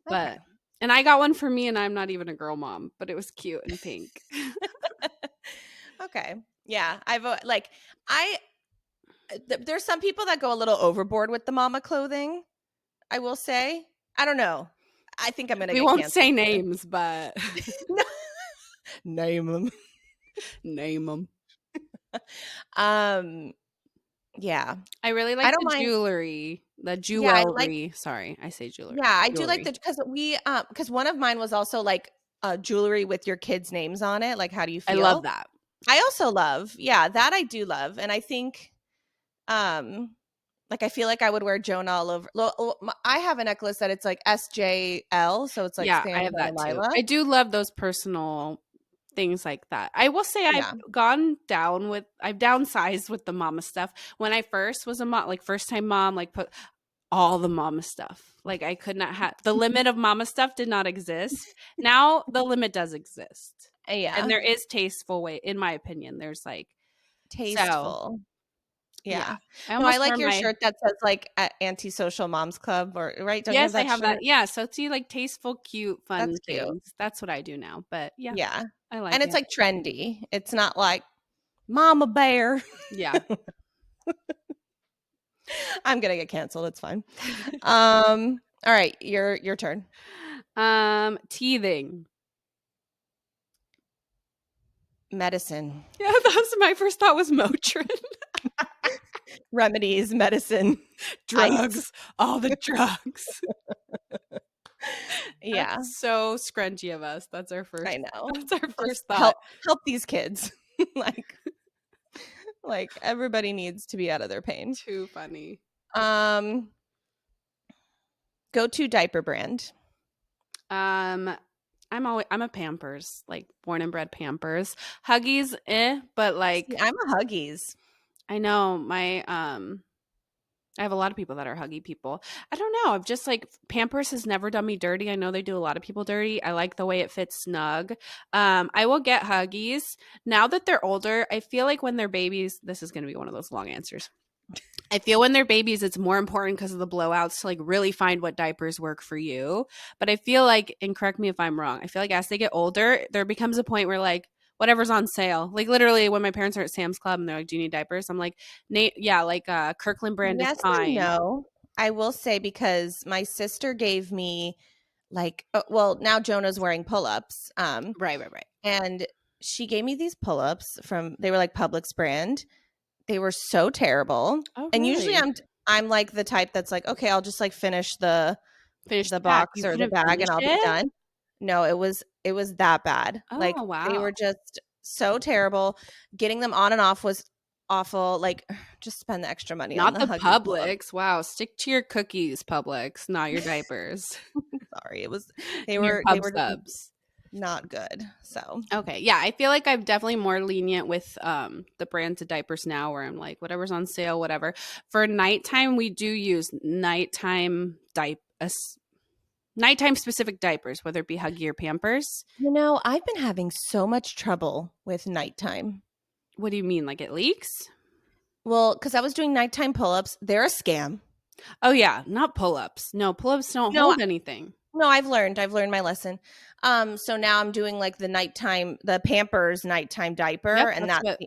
Okay.
But and I got one for me and I'm not even a girl mom, but it was cute and pink.
Okay. Yeah, I there's some people that go a little overboard with the mama clothing, I will say. I don't know. I think I'm going to
We
get
won't
canceled
say
for this.
names, but
Name them.
name them.
Um yeah.
I really
I
like
don't
the
mind.
jewelry. The
Yeah, I like
jewelry. Sorry, I say jewelry.
yeah, I do like
Jewelry.
the cuz one of mine was also like jewelry with your kids' names on it, like how do you
I love
feel?
that.
I also love. Yeah, that I do love, and I think like I feel like I would wear Jonah all over. I have a necklace that it's like SJL, so it's like
Yeah, I
stands
have
by
that too.
Lyla.
I do love those personal things like that. I will say
Yeah.
I've downsized with the mama stuff. When I first was a mom, like first time mom, like put all the mama stuff. Like I could not have the limit of mama stuff did not exist. Now the limit does exist. And
Yeah.
there is tasteful way, in my opinion. There's like so
Tasteful.
yeah.
Yeah.
I
No, I
almost wore
like your
my
shirt that says like Antisocial Moms Club or right? Don't you have
yes, I
that
have
shirt?
that. Yeah. So it's like tasteful, cute, fun
That's cute.
things. That's what I do now. But yeah,
Yeah.
I like
And it's
it.
like trendy. It's not like Mama Bear.
Yeah.
I'm gonna get canceled. It's fine. All right, your turn.
Teething.
Medicine.
Yeah, that was my first thought was Motrin.
Remedies, medicine, ice.
Drugs. All the drugs.
Yeah,
That's so scrunchy of us.
I know.
That's our
Just
first thought.
help these kids. like like everybody needs to be out of their pain.
Too funny.
Um Go to diaper brand.
Um I'm a Pampers, like born and bred Pampers. Huggies, but
See,
like
I'm a Huggies.
I know my I have a lot of people that are huggy people. I don't know. I've just like Pampers has never done me dirty. I know they do a lot of people dirty. I like the way it fits snug. I will get Huggies. Now that they're older, I feel like when they're babies, this is going to be one of those long answers. I feel when they're babies, it's more important because of the blowouts to like really find what diapers work for you. But I feel like, and correct me if I'm wrong, I feel like as they get older, there becomes a point where like whatever's on sale, like literally when my parents are at Sam's Club and they're like, "Do you need diapers?" I'm like, "Nate, yeah, like Kirkland brand is
Yes and
fine."
no. I will say because my sister gave me like well, now Jonah's wearing pull-ups.
Right, right, right.
And she gave me these pull-ups from they were like Publix brand. They were so terrible.
Oh,
And usually
really?
I'm like the type that's like, okay, I'll just like finish
Finish
the
the pack.
box
You
or the
couldn't
bag and
finish
I'll be
it?
done. No, it was that bad. Like
Oh,
they
wow.
were just so terrible. Getting them on and off was awful. Like just spend the extra money on
Not
the
the
Huggy pull-up.
Publix. Wow. Stick to your cookies, Publix, not your diapers
Sorry. It was
and your
they
pub
were just
subs.
not good. So,
Okay. Yeah. I feel like I'm definitely more lenient with the brands of diapers now where I'm like, whatever's on sale, whatever. For nighttime, we do use nighttime specific diapers, whether it be Huggy or Pampers.
I've been having so much trouble with nighttime.
What do you mean? Like it leaks?
Well, because I was doing nighttime pull-ups. They're a scam.
Oh, yeah. Not pull ups. No, pull ups don't
No,
hold anything.
No, I've learned my lesson. So now I'm doing like the Pampers nighttime diaper,
Yep,
and that's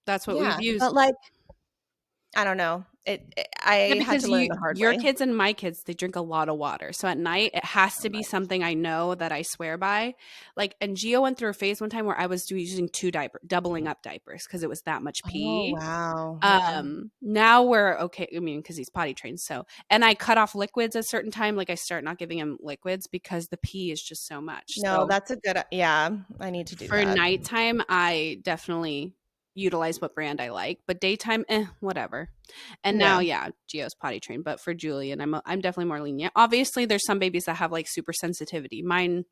that's what we've
yeah. But
used.
like, I don't know.
Yeah,
I had
because
to learn the hard
your
way.
kids and my kids, they drink a lot of water. So at night, it has
So
to be
much.
something I know that I swear by. Like, and Gio went through a phase one time where I was using doubling up diapers because it was that much
Oh
pee.
wow. Yeah.
Now we're okay. I mean, because he's potty trained. So, and I cut off liquids at a certain time. Like, I start not giving him liquids because the pee is just so much.
No,
So,
that's a good. Yeah, I need to do
for
that.
nighttime, I definitely utilize what brand I like, but daytime, whatever. And now,
Yeah.
yeah, Gio's potty trained, but for Julian, I'm definitely more lenient. Obviously, there's some babies that have like super sensitivity. Mine,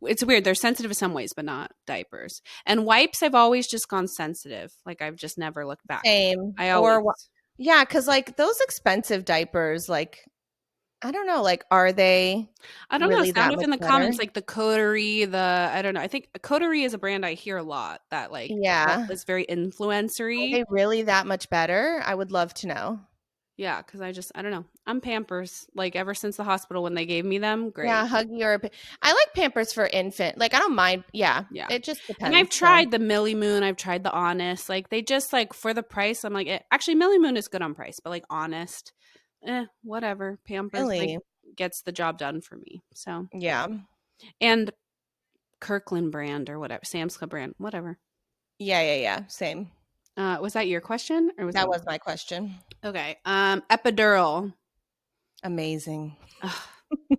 it's weird. They're sensitive in some ways, but not diapers. And wipes, I've always just gone sensitive. Like I've just never looked back.
Same.
I always,
Yeah, because like those expensive diapers, like I don't know, like are they
I don't know.
really
Sound
that
off
much
in the
better?
comments, like the Coterie, I don't know. I think Coterie is a brand I hear a lot that like that
Yeah.
is very
Are
influencery.
they really that much better? I would love to know.
Yeah, because I don't know. I'm Pampers. Like ever since the hospital when they gave me them,
Yeah,
great.
Huggy or I like Pampers for infant. Like I don't mind. Yeah,
Yeah.
it just
And I've
depends. So
tried the Millie Moon, I've tried the Honest. Like they just like for the price, I'm like, actually Millie Moon is good on price, but like Honest, whatever. Pampers like
really,
gets the job done for me. So
yeah,
and Kirkland brand or whatever, Sam's Club brand, whatever.
yeah. Same.
Was that your question or was
That
that
was my question.
okay? Epidural,
Amazing.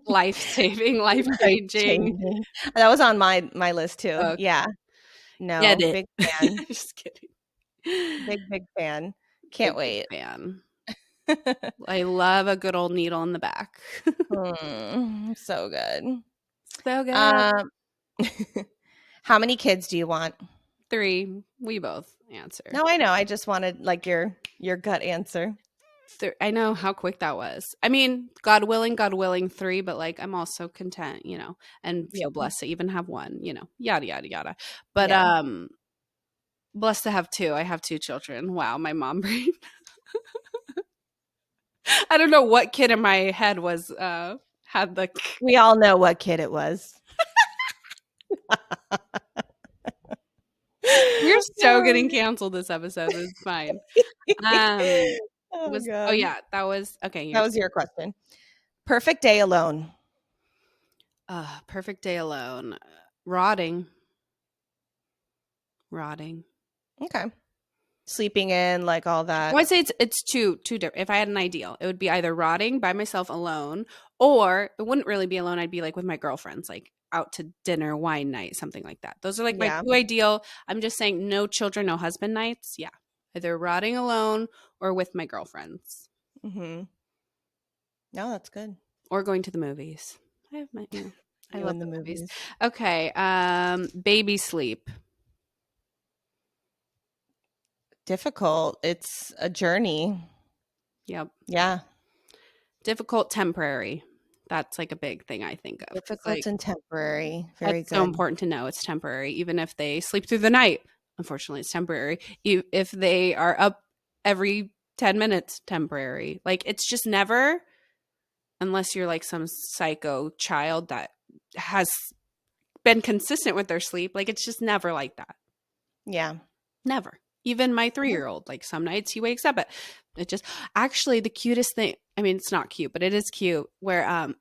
life saving, life
Life
changing.
changing. That was on my list too. Yeah.
Get
No,
it.
big fan.
Just kidding.
Big fan. Can't
Big
wait.
fan. I love a good old needle in the back.
So good.
So good.
Um, how many kids do you want?
3. We both answer.
No, I know. I just wanted like your gut answer.
I know how quick that was. I mean, God willing, 3, but like I'm also content, and feel
Yep.
blessed to even have one, yada yada yada. But
Yeah.
blessed to have 2. I have 2 children. Wow, my mom brain. I don't know what kid in my head was had the
We all know what kid it was.
We're so getting canceled this episode, but it's fine.
Oh
Oh
god.
yeah, that was okay.
That was your question. Perfect day alone.
Perfect day alone. Rotting. Rotting.
Okay. Sleeping in, like all
Well,
that.
I'd say it's two different. If I had an ideal, it would be either rotting by myself alone, or it wouldn't really be alone. I'd be like with my girlfriends, like out to dinner, wine night, something like that. Those are like my
Yeah.
two ideal. I'm just saying, no children, no husband nights. Yeah, either rotting alone or with my girlfriends,
Mhm. No, that's good.
or going to the movies. I have I
You
love
in the
the movies.
movies.
Okay, baby sleep.
Difficult. It's a journey.
Yep.
Yeah.
Difficult temporary. That's like a big thing I think of because
Difficult
like
and temporary. Very
that's so
good.
important to know it's temporary, even if they sleep through the night. Unfortunately, it's temporary. If they are up every 10 minutes, temporary. Like it's just never, unless you're like some psycho child that has been consistent with their sleep. Like it's just never like that.
Yeah.
Never. Even my 3-year-old, like some nights he wakes up at it just actually the cutest thing. I mean, it's not cute, but it is cute where I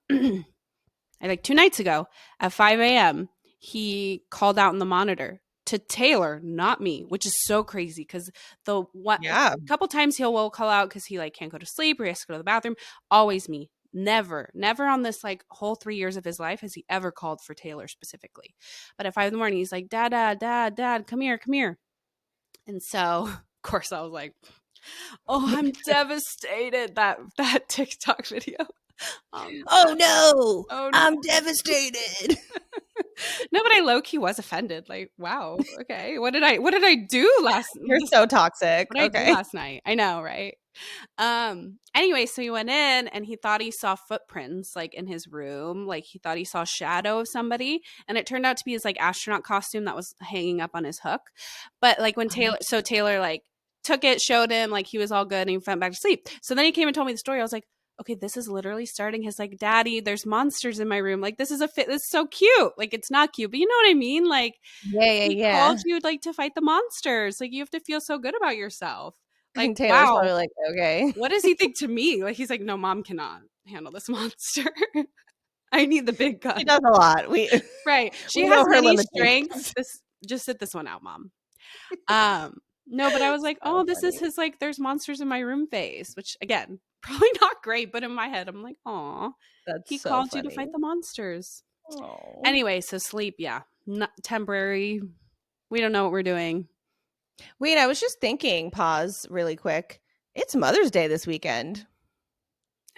like 2 nights ago at 5 a.m. he called out in the monitor to Taylor, not me, which is so crazy because the one a
Yeah.
couple times will call out because he like can't go to sleep or he has to go to the bathroom. Always me. Never on this like whole 3 years of his life has he ever called for Taylor specifically. But at 5 in the morning, he's like, Dad, come here, come here. And so, of course, I was like, "Oh, I'm devastated." That TikTok video.
Oh no.
Oh no.
I'm devastated.
No, but I low key was offended. Like, wow, okay. What did I do
You're so toxic.
what did I do
Okay.
last night? I know, right? Anyway, so he went in and he thought he saw footprints like in his room. Like he thought he saw a shadow of somebody. And it turned out to be his like astronaut costume that was hanging up on his hook. But like when Taylor like took it, showed him, like he was all good and he went back to sleep. So then he came and told me the story. I was like, okay, this is literally starting his like, daddy, there's monsters in my room. Like, this is this is so cute. Like, it's not cute, but you know what I mean? Like,
Yeah, yeah,
he called
yeah.
you like to fight the monsters. Like, you have to feel so good about yourself. Like,
And Taylor's
wow,
probably like, okay.
what does he think to me? Like, he's like, no, mom cannot handle this monster. I need the big
She
gun.
does a lot. We
Right. She
we
has
know her
many strengths.
limitations.
This just sit this one out, mom. No, but I was like,
So
oh, this is
funny.
his like there's monsters in my room face, which again, probably not great, but in my head I'm like, oh,
That's
he
so
called you to
funny.
fight the monsters.
Oh.
Anyway, so sleep, yeah. Not temporary. We don't know what we're doing.
Wait, I was just thinking, pause really quick. It's Mother's Day this weekend.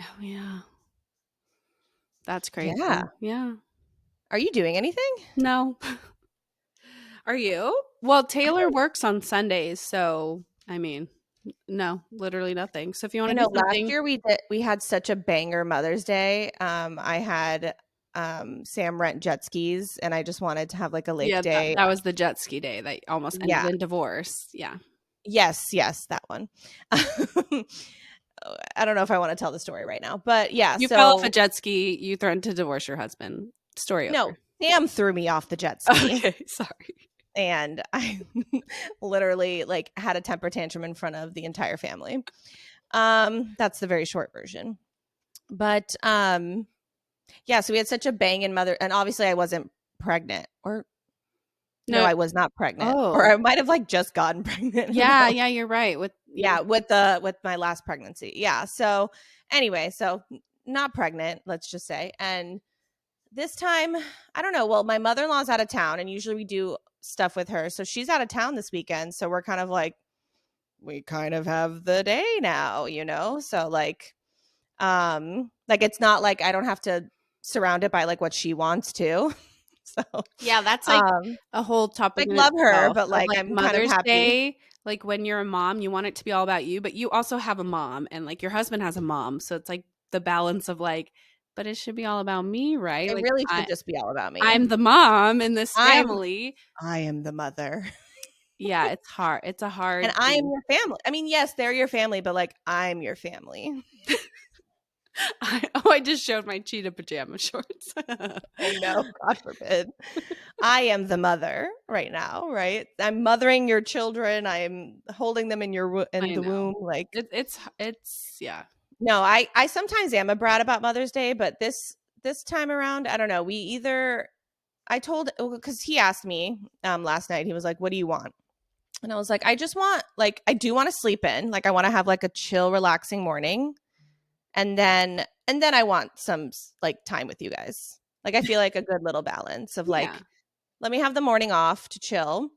Oh yeah. That's
Yeah.
crazy. Yeah.
Are you doing anything?
No. Are you? Well,
I
Taylor
don't
works on Sundays, so I mean, no, literally nothing. So if you want
I
to do
know last
something,
year we had such a banger Mother's Day. I had Sam rent jet skis and I just wanted to have like a lake
yeah, that,
day.
that was the jet ski day that almost ended
Yeah.
in divorce. Yeah.
Yes, yes, that one. I don't know if I want to tell the story right now, but yeah,
You fell off a
so
jet ski, you threatened to divorce your husband. Story
no,
over.
Sam threw me off the jet ski
Okay, sorry.
and I literally like had a temper tantrum in front of the entire family. That's the very short version. But yeah, so we had such a banging mother and obviously I wasn't pregnant or no,
No.
I was not pregnant. Or
Oh.
I might have like just gotten pregnant. Who
Yeah,
knows?
yeah, you're right. With
Yeah, with my last pregnancy. Yeah. So anyway, so not pregnant, let's just say. And this time, I don't know. Well, my mother-in-law's out of town and usually we do stuff with her. So she's out of town this weekend. So we're kind of like we kind of have the day now, you know? So like it's not like I don't have to surround it by like what she wants to. So
yeah, that's like
um
a whole topic
like
in
love her,
itself
but
of
like
like
I'm kind of
Mother's
happy.
Day. Like when you're a mom, you want it to be all about you, but you also have a mom and like your husband has a mom. So it's like the balance of like, but it should be all about me, right?
It
Like
really should just be all about me.
I'm the mom in this
I'm
family.
I am the mother.
Yeah, it's hard. It's a
And
hard
I am
thing.
your family. I mean, yes, they're your family, but like I'm your family.
I just showed my cheetah pajama shorts.
I know, God forbid. I am the mother right now, right? I'm mothering your children. I'm holding them in in
I
the
know.
womb. Like,
It's yeah.
no, I sometimes am a brat about Mother's Day, but this time around, I don't know. We either I told because he asked me last night. He was like, "What do you want?" And I was like, "I just want like I do want to sleep in. Like I want to have like a chill, relaxing morning, and then I want some like time with you guys. Like I feel like a good little balance of
Yeah.
like let me have the morning off to chill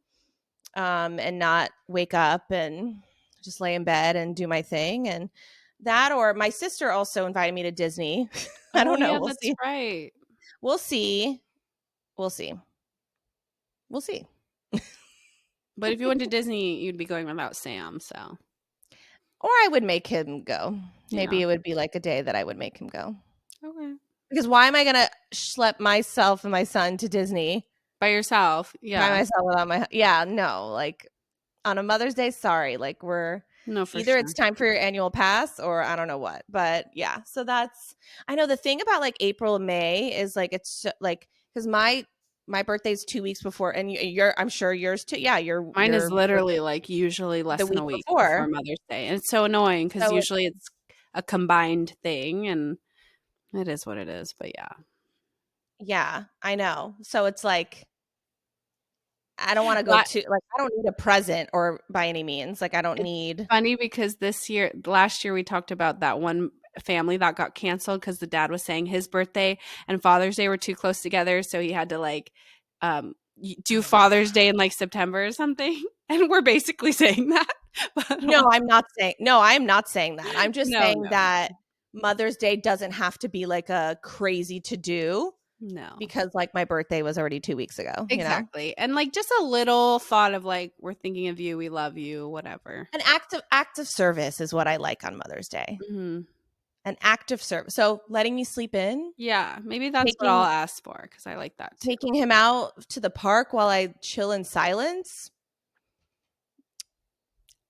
and not wake up and just lay in bed and do my thing and that or my sister also invited me to Disney. I
Oh
don't know.
yeah,
We'll
that's
see.
right.
We'll see. We'll see. We'll see.
But if you went to Disney, you'd be going without Sam, so
Or I would make him go.
yeah.
Maybe it would be like a day that I would make him go.
Okay.
Because why am I going to schlep myself and my son to Disney
By yourself.
by
Yeah.
myself without my yeah, no. Like on a Mother's Day, sorry. Like we're
No, for
either it's
sure.
time for your annual pass or I don't know what. But yeah, so that's I know the thing about like April and May is like it's like cuz my birthday's 2 weeks before and you're I'm sure yours too. Yeah,
Mine is
your birthday
literally like usually less
the
than a
week
week before
before.
Mother's Day. And it's so annoying because
So
usually it's a combined thing and it is what it is. But yeah.
yeah, I know. So it's like I don't want to go
La-
to like I don't need a present or by any means. Like I don't
It's
need
funny because last year we talked about that one family that got canceled because the dad was saying his birthday and Father's Day were too close together. So he had to like do
oh
Father's Day in like September or something. And we're basically saying that. But
no, I'm not saying no, I'm not saying that. I'm just
no,
saying
no,
that Mother's Day doesn't have to be like a crazy to do
no.
because like my birthday was already 2 weeks ago, you know?
Exactly. And like just a little thought of like, we're thinking of you, we love you, whatever.
An act of service is what I like on Mother's Day.
Hmm.
An act of service. So letting me sleep in,
Yeah, maybe that's what I'll
taking
ask for because I like that too.
taking him out to the park while I chill in silence.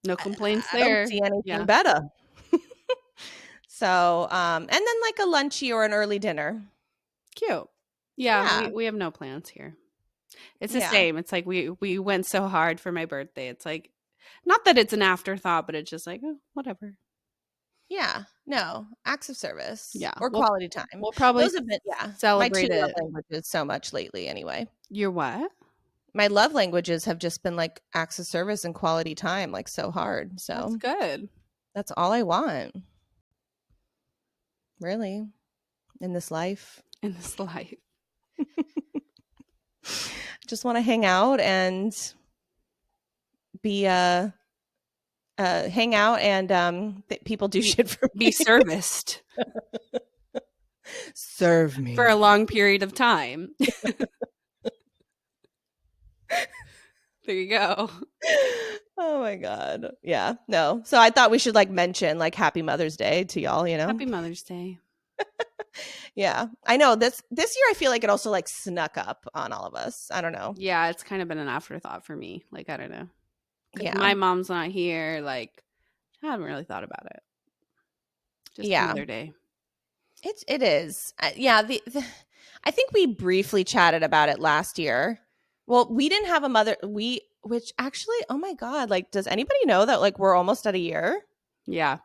No
I,
complaints
I don't
there.
see anything
Yeah.
better. So, and then like a lunchy or an early dinner.
Cute. Yeah,
Yeah.
we have no plans here. It's the
Yeah.
same. It's like we went so hard for my birthday. It's like not that it's an afterthought, but it's just like, oh, whatever.
Yeah. No, acts of service
Yeah.
or quality time.
We'll probably
Those have been, yeah, my two
celebrate
love
it.
languages so much lately anyway.
Your what?
My love languages have just been like acts of service and quality time, like so hard.
That's
So
good
that's all I want, really, in this life.
in this life.
Just want to hang out and be hang out and people do
Be,
shit for
be
me.
serviced
Serve
for a
me.
long period of time. There you go.
Oh my god. Yeah. No. So I thought we should like mention like happy Mother's Day to y'all, you know?
Happy Mother's Day.
Yeah. I know this year I feel like it also like snuck up on all of us. I don't know.
Yeah, it's kind of been an afterthought for me. Like, I don't know. Because
Yeah.
my mom's not here. Like, I haven't really thought about it. Just
Yeah.
another day.
It is. Yeah, I think we briefly chatted about it last year. Well, we didn't have a mother which actually, oh my god, like does anybody know that like we're almost at a year?
Yeah.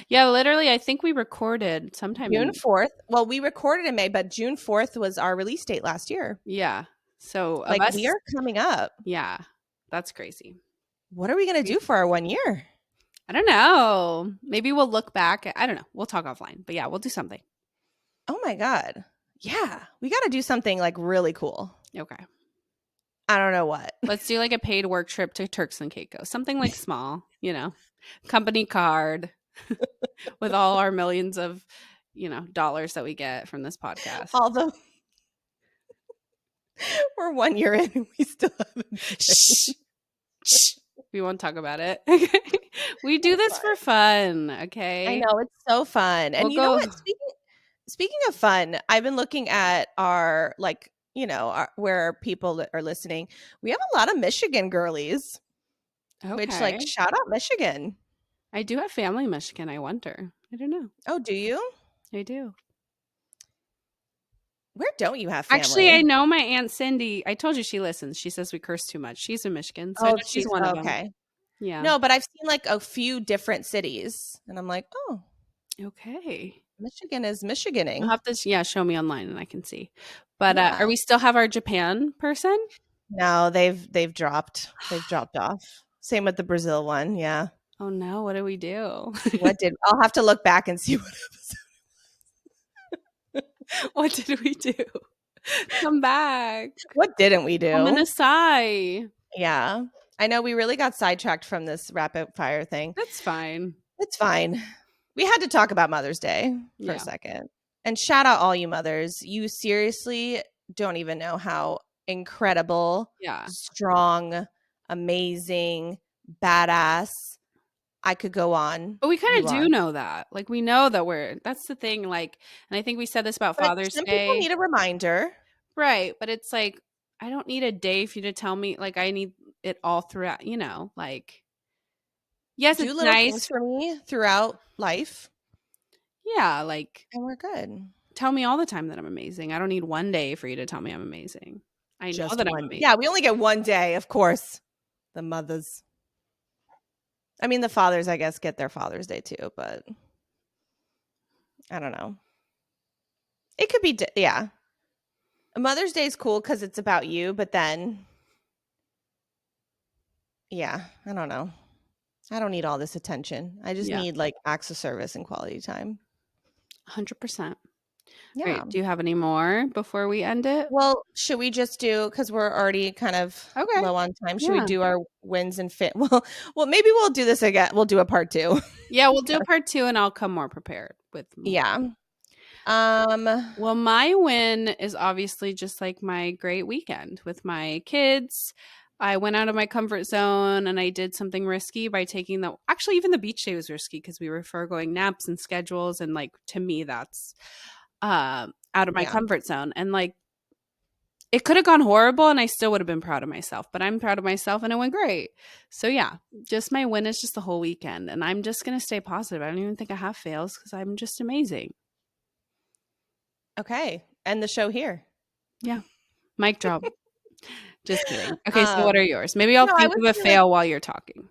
Yeah, literally, I think we recorded sometime
June
in
4th. Well, we recorded in May, but June 4th was our release date last year.
yeah. So of
Like we
us,
are coming up.
yeah, that's crazy.
What are we going to do for our 1 year?
I don't know. Maybe we'll look back. I don't know. We'll talk offline. But yeah, we'll do something.
Oh my god. Yeah, we got to do something like really cool.
Okay.
I don't know what.
Let's do like a paid work trip to Turks and Caicos. Something like small, company card with all our millions of, dollars that we get from this podcast.
Although we're 1 year in and we still haven't.
Shh. Shh. We won't talk about it. We do this for fun, okay?
I know it's so fun.
We'll
And you know
go.
what? Speaking of fun, I've been looking at our like, where people are listening. We have a lot of Michigan girlies, which like
Okay.
shout out Michigan.
I do have family in Michigan. I wonder. I don't know.
Oh, do you?
I do.
Where don't you have
Actually, I
family?
know my Aunt Cindy. I told you she listens. She says we curse too much. She's in Michigan. So I know
Oh,
she's
she's
one of them.
okay.
Yeah.
No, but I've seen like a few different cities, and I'm like, oh,
Okay.
Michigan is
You'll
Michiganing.
have to, show me online and I can see. But
Yeah.
are we still have our Japan person?
No, they've dropped. They've dropped off. Same with the Brazil one. Yeah.
Oh no, what do we do?
I'll have to look back and see what
What did we do? Come back.
what didn't we do?
I'm gonna sigh.
Yeah. I know we really got sidetracked from this rapid fire thing.
That's fine.
It's fine. We had to talk about Mother's Day for a
Yeah.
second. And shout out all you mothers. You seriously don't even know how incredible,
Yeah.
strong, amazing, badass I could go on.
But we kind
You
of
are.
do know that. Like we know that that's the thing. Like, and I think we said this about
But
Father's
some people
Day.
need a reminder.
Right. But it's like, I don't need a day for you to tell me, like, I need it all throughout, like, yes,
Do
it's
little things
nice.
for me throughout life,
Yeah. Like,
and we're good.
tell me all the time that I'm amazing. I don't need one day for you to tell me I'm amazing. I know
Just
that I'm
one.
amazing.
Yeah, we only get one day, of course. The mothers. I mean, the fathers, I guess, get their Father's Day too, but I don't know. It could be, yeah. Mother's Day is cool because it's about you, but then, yeah, I don't know. I don't need all this attention. I just
Yeah.
need like acts of service and quality time.
100%.
Yeah.
Right. Do you have any more before we end it?
Well, should we just do, because we're already kind of
Okay.
low on time, should we
Yeah.
do our wins and fit? Well, maybe we'll do this again. We'll do a part two.
Yeah, we'll do a part 2 and I'll come more prepared with more.
Yeah.
Well, my win is obviously just like my great weekend with my kids. I went out of my comfort zone and I did something risky by taking actually even the beach day was risky because we were foregoing naps and schedules, and like to me that's out of my
Yeah.
comfort zone. And like it could have gone horrible and I still would have been proud of myself, but I'm proud of myself and it went great. So yeah, just my win is just the whole weekend and I'm just going to stay positive. I don't even think I have fails because I'm just amazing.
Okay. End the show here.
Yeah. Mic drop. Just kidding. Okay, so what are
Um,
yours? Maybe I'll
no, I
think
would
of a
say like
fail while you're talking.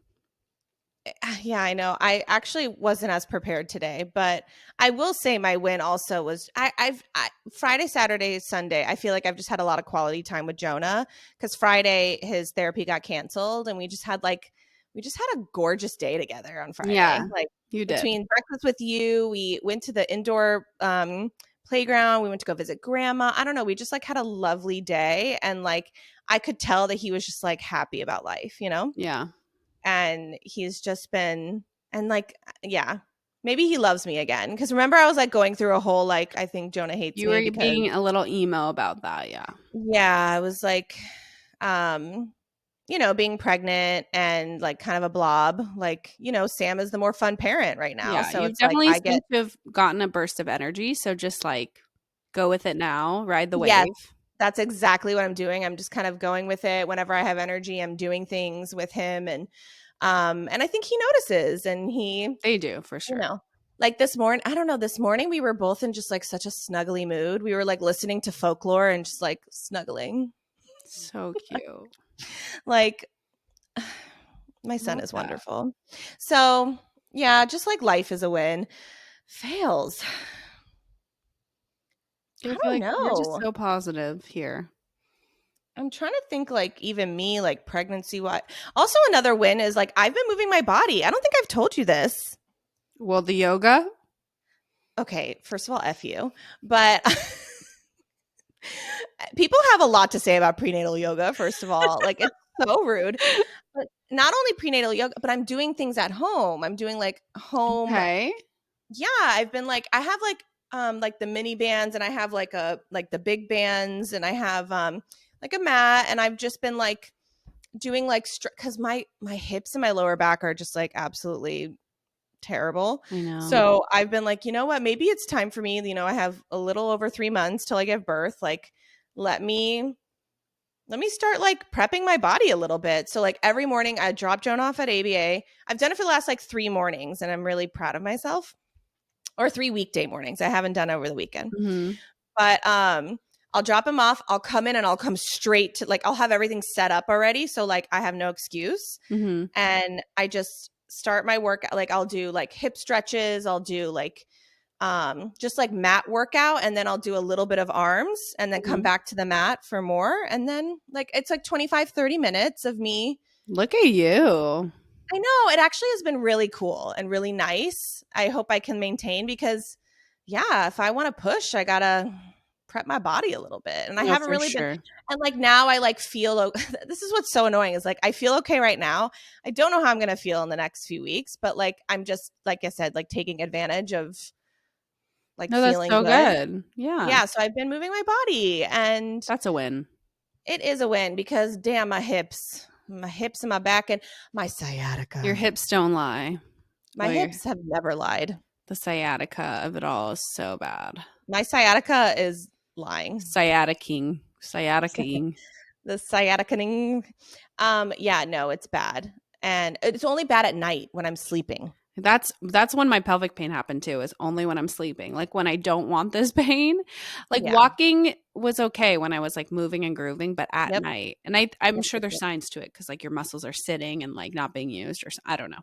yeah, I know. I actually wasn't as prepared today, but I will say my win also was Friday, Saturday, Sunday. I feel like I've just had a lot of quality time with Jonah because Friday his therapy got canceled, and we just had a gorgeous day together on
Yeah,
Friday. Like
you did.
between breakfast with you, we went to the indoor playground. We went to go visit grandma. I don't know. We just like had a lovely day, and like I could tell that he was just like happy about life, you know.
Yeah.
And he's just been and like yeah, maybe he loves me again because remember I was like going through a whole like I think Jonah hates
You
me
were
because
being a little emo about that, yeah.
yeah, I was like um being pregnant and like kind of a blob, like Sam is the more fun parent right now,
Yeah,
so
you
it's like
definitely
I
seem
get
to have gotten a burst of energy, so just, like, go with it now, ride the
yes,
wave.
that's exactly what I'm doing. I'm just kind of going with it. Whenever I have energy, I'm doing things with him, and I think he notices, and he
They do, for
you
sure.
know, like this morning, I don't know, this morning we were both in just like such a snuggly mood. We were like listening to folklore and just like snuggling.
So cute.
Like my son
Love
is
that.
wonderful. So, yeah, just like life is a win. Fails.
I
I
feel
don't
like we're just
know.
so positive here.
I'm trying to think like even me like pregnancy what. Also another win is like I've been moving my body. I don't think I've told you this.
Well, the yoga?
Okay, first of all, F you. But people have a lot to say about prenatal yoga, first of all. Like it's so rude. But not only prenatal yoga, but I'm doing things at home. I'm doing like home.
Okay.
Yeah, I've been like I have like the mini bands and I have like the big bands and I have like a mat and I've just been like doing like cuz my hips and my lower back are just like absolutely terrible.
I know.
So I've been like, you know what? Maybe it's time for me, I have a little over 3 months till I give birth. Like let me start like prepping my body a little bit. So like every morning I drop Joan off at ABA. I've done it for the last like 3 mornings and I'm really proud of myself. Or 3 weekday mornings. I haven't done over the weekend.
Mhm.
But I'll drop him off. I'll come in and I'll come straight to like I'll have everything set up already so like I have no excuse.
Mhm.
And I just start my work like I'll do like hip stretches, I'll do like just like mat workout and then I'll do a little bit of arms and then come
Mhm.
back to the mat for more and then like it's like 25-30 minutes of me.
Look at you.
I know it actually has been really cool and really nice. I hope I can maintain because yeah, if I want to push, I got to prep my body a little bit. And I
No,
haven't
for
really been
sure.
and like now I like feel this is what's so annoying is like I feel okay right now. I don't know how I'm going to feel in the next few weeks, but like I'm just like I said like taking advantage of like
No, that's
feeling
so
good.
good. Yeah.
Yeah, so I've been moving my body and
That's a win.
it is a win because damn my hips and my back and my
Your
sciatica.
hips don't lie.
My
Oh,
hips have never lied.
the sciatica of it all is so bad.
My sciatica is lying.
Sciaticing. Sciaticing.
The sciatica. Yeah, no, it's bad. And it's only bad at night when I'm sleeping.
That's when my pelvic pain happened too, is only when I'm sleeping. Like when I don't want this pain. Like
Yeah.
walking was okay when I was like moving and grooving, but at
Yep.
night. And I'm
Yep.
sure
Yep.
there's
Yep.
signs to it because like your muscles are sitting and like not being used I don't know.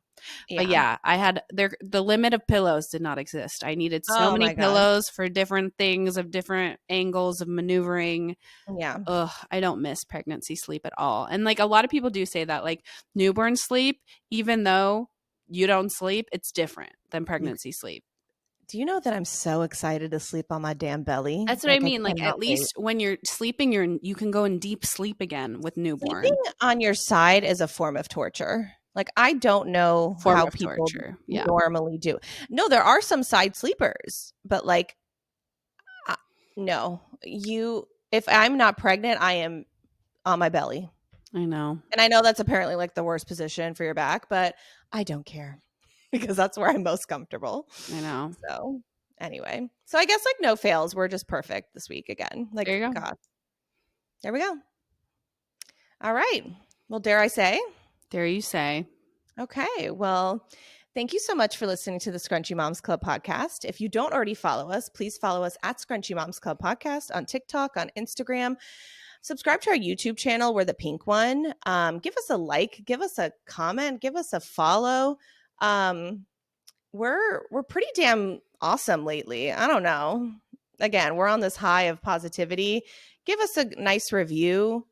But
Yeah.
yeah, I had the limit of pillows did not exist. I needed so
Oh
many
my gosh.
pillows for different things of different angles of maneuvering.
Yeah.
Ugh, I don't miss pregnancy sleep at all. And like a lot of people do say that like newborn sleep, even though you don't sleep, it's different than
You
pregnancy sleep.
do you know that I'm so excited to sleep on my damn belly?
That's what I
Like I
mean. Like
cannot
at
wait.
least when you're sleeping, you can go in deep sleep again with
Sleeping
newborn.
on your side is a form of torture. Like I don't know
Form
how
of
people
torture. Yeah.
normally do. No, there are some side sleepers, but like uh, no. You if I'm not pregnant, I am on my belly.
I know.
And I know that's apparently like the worst position for your back, but I don't care because that's where I'm most comfortable.
I know.
So, anyway. So I guess like no fails. We're just perfect this week again.
There
Like
you go.
god. There we go. All right. Well, dare I say?
There you say.
Okay. Well, thank you so much for listening to the Scrunchy Moms Club podcast. If you don't already follow us, please follow us at Scrunchy Moms Club podcast on TikTok, on Instagram. Subscribe to our YouTube channel. We're the pink one. Give us a like, give us a comment, give us a follow. We're pretty damn awesome lately. I don't know. Again, we're on this high of positivity. Give us a nice review.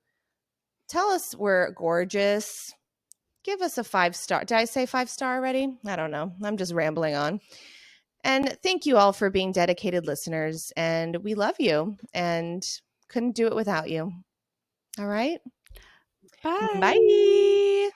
Tell us we're gorgeous. Give us a 5-star. Did I say 5-star already? I don't know. I'm just rambling on. And thank you all for being dedicated listeners. And we love you and couldn't do it without you. All right.
Bye.
Bye.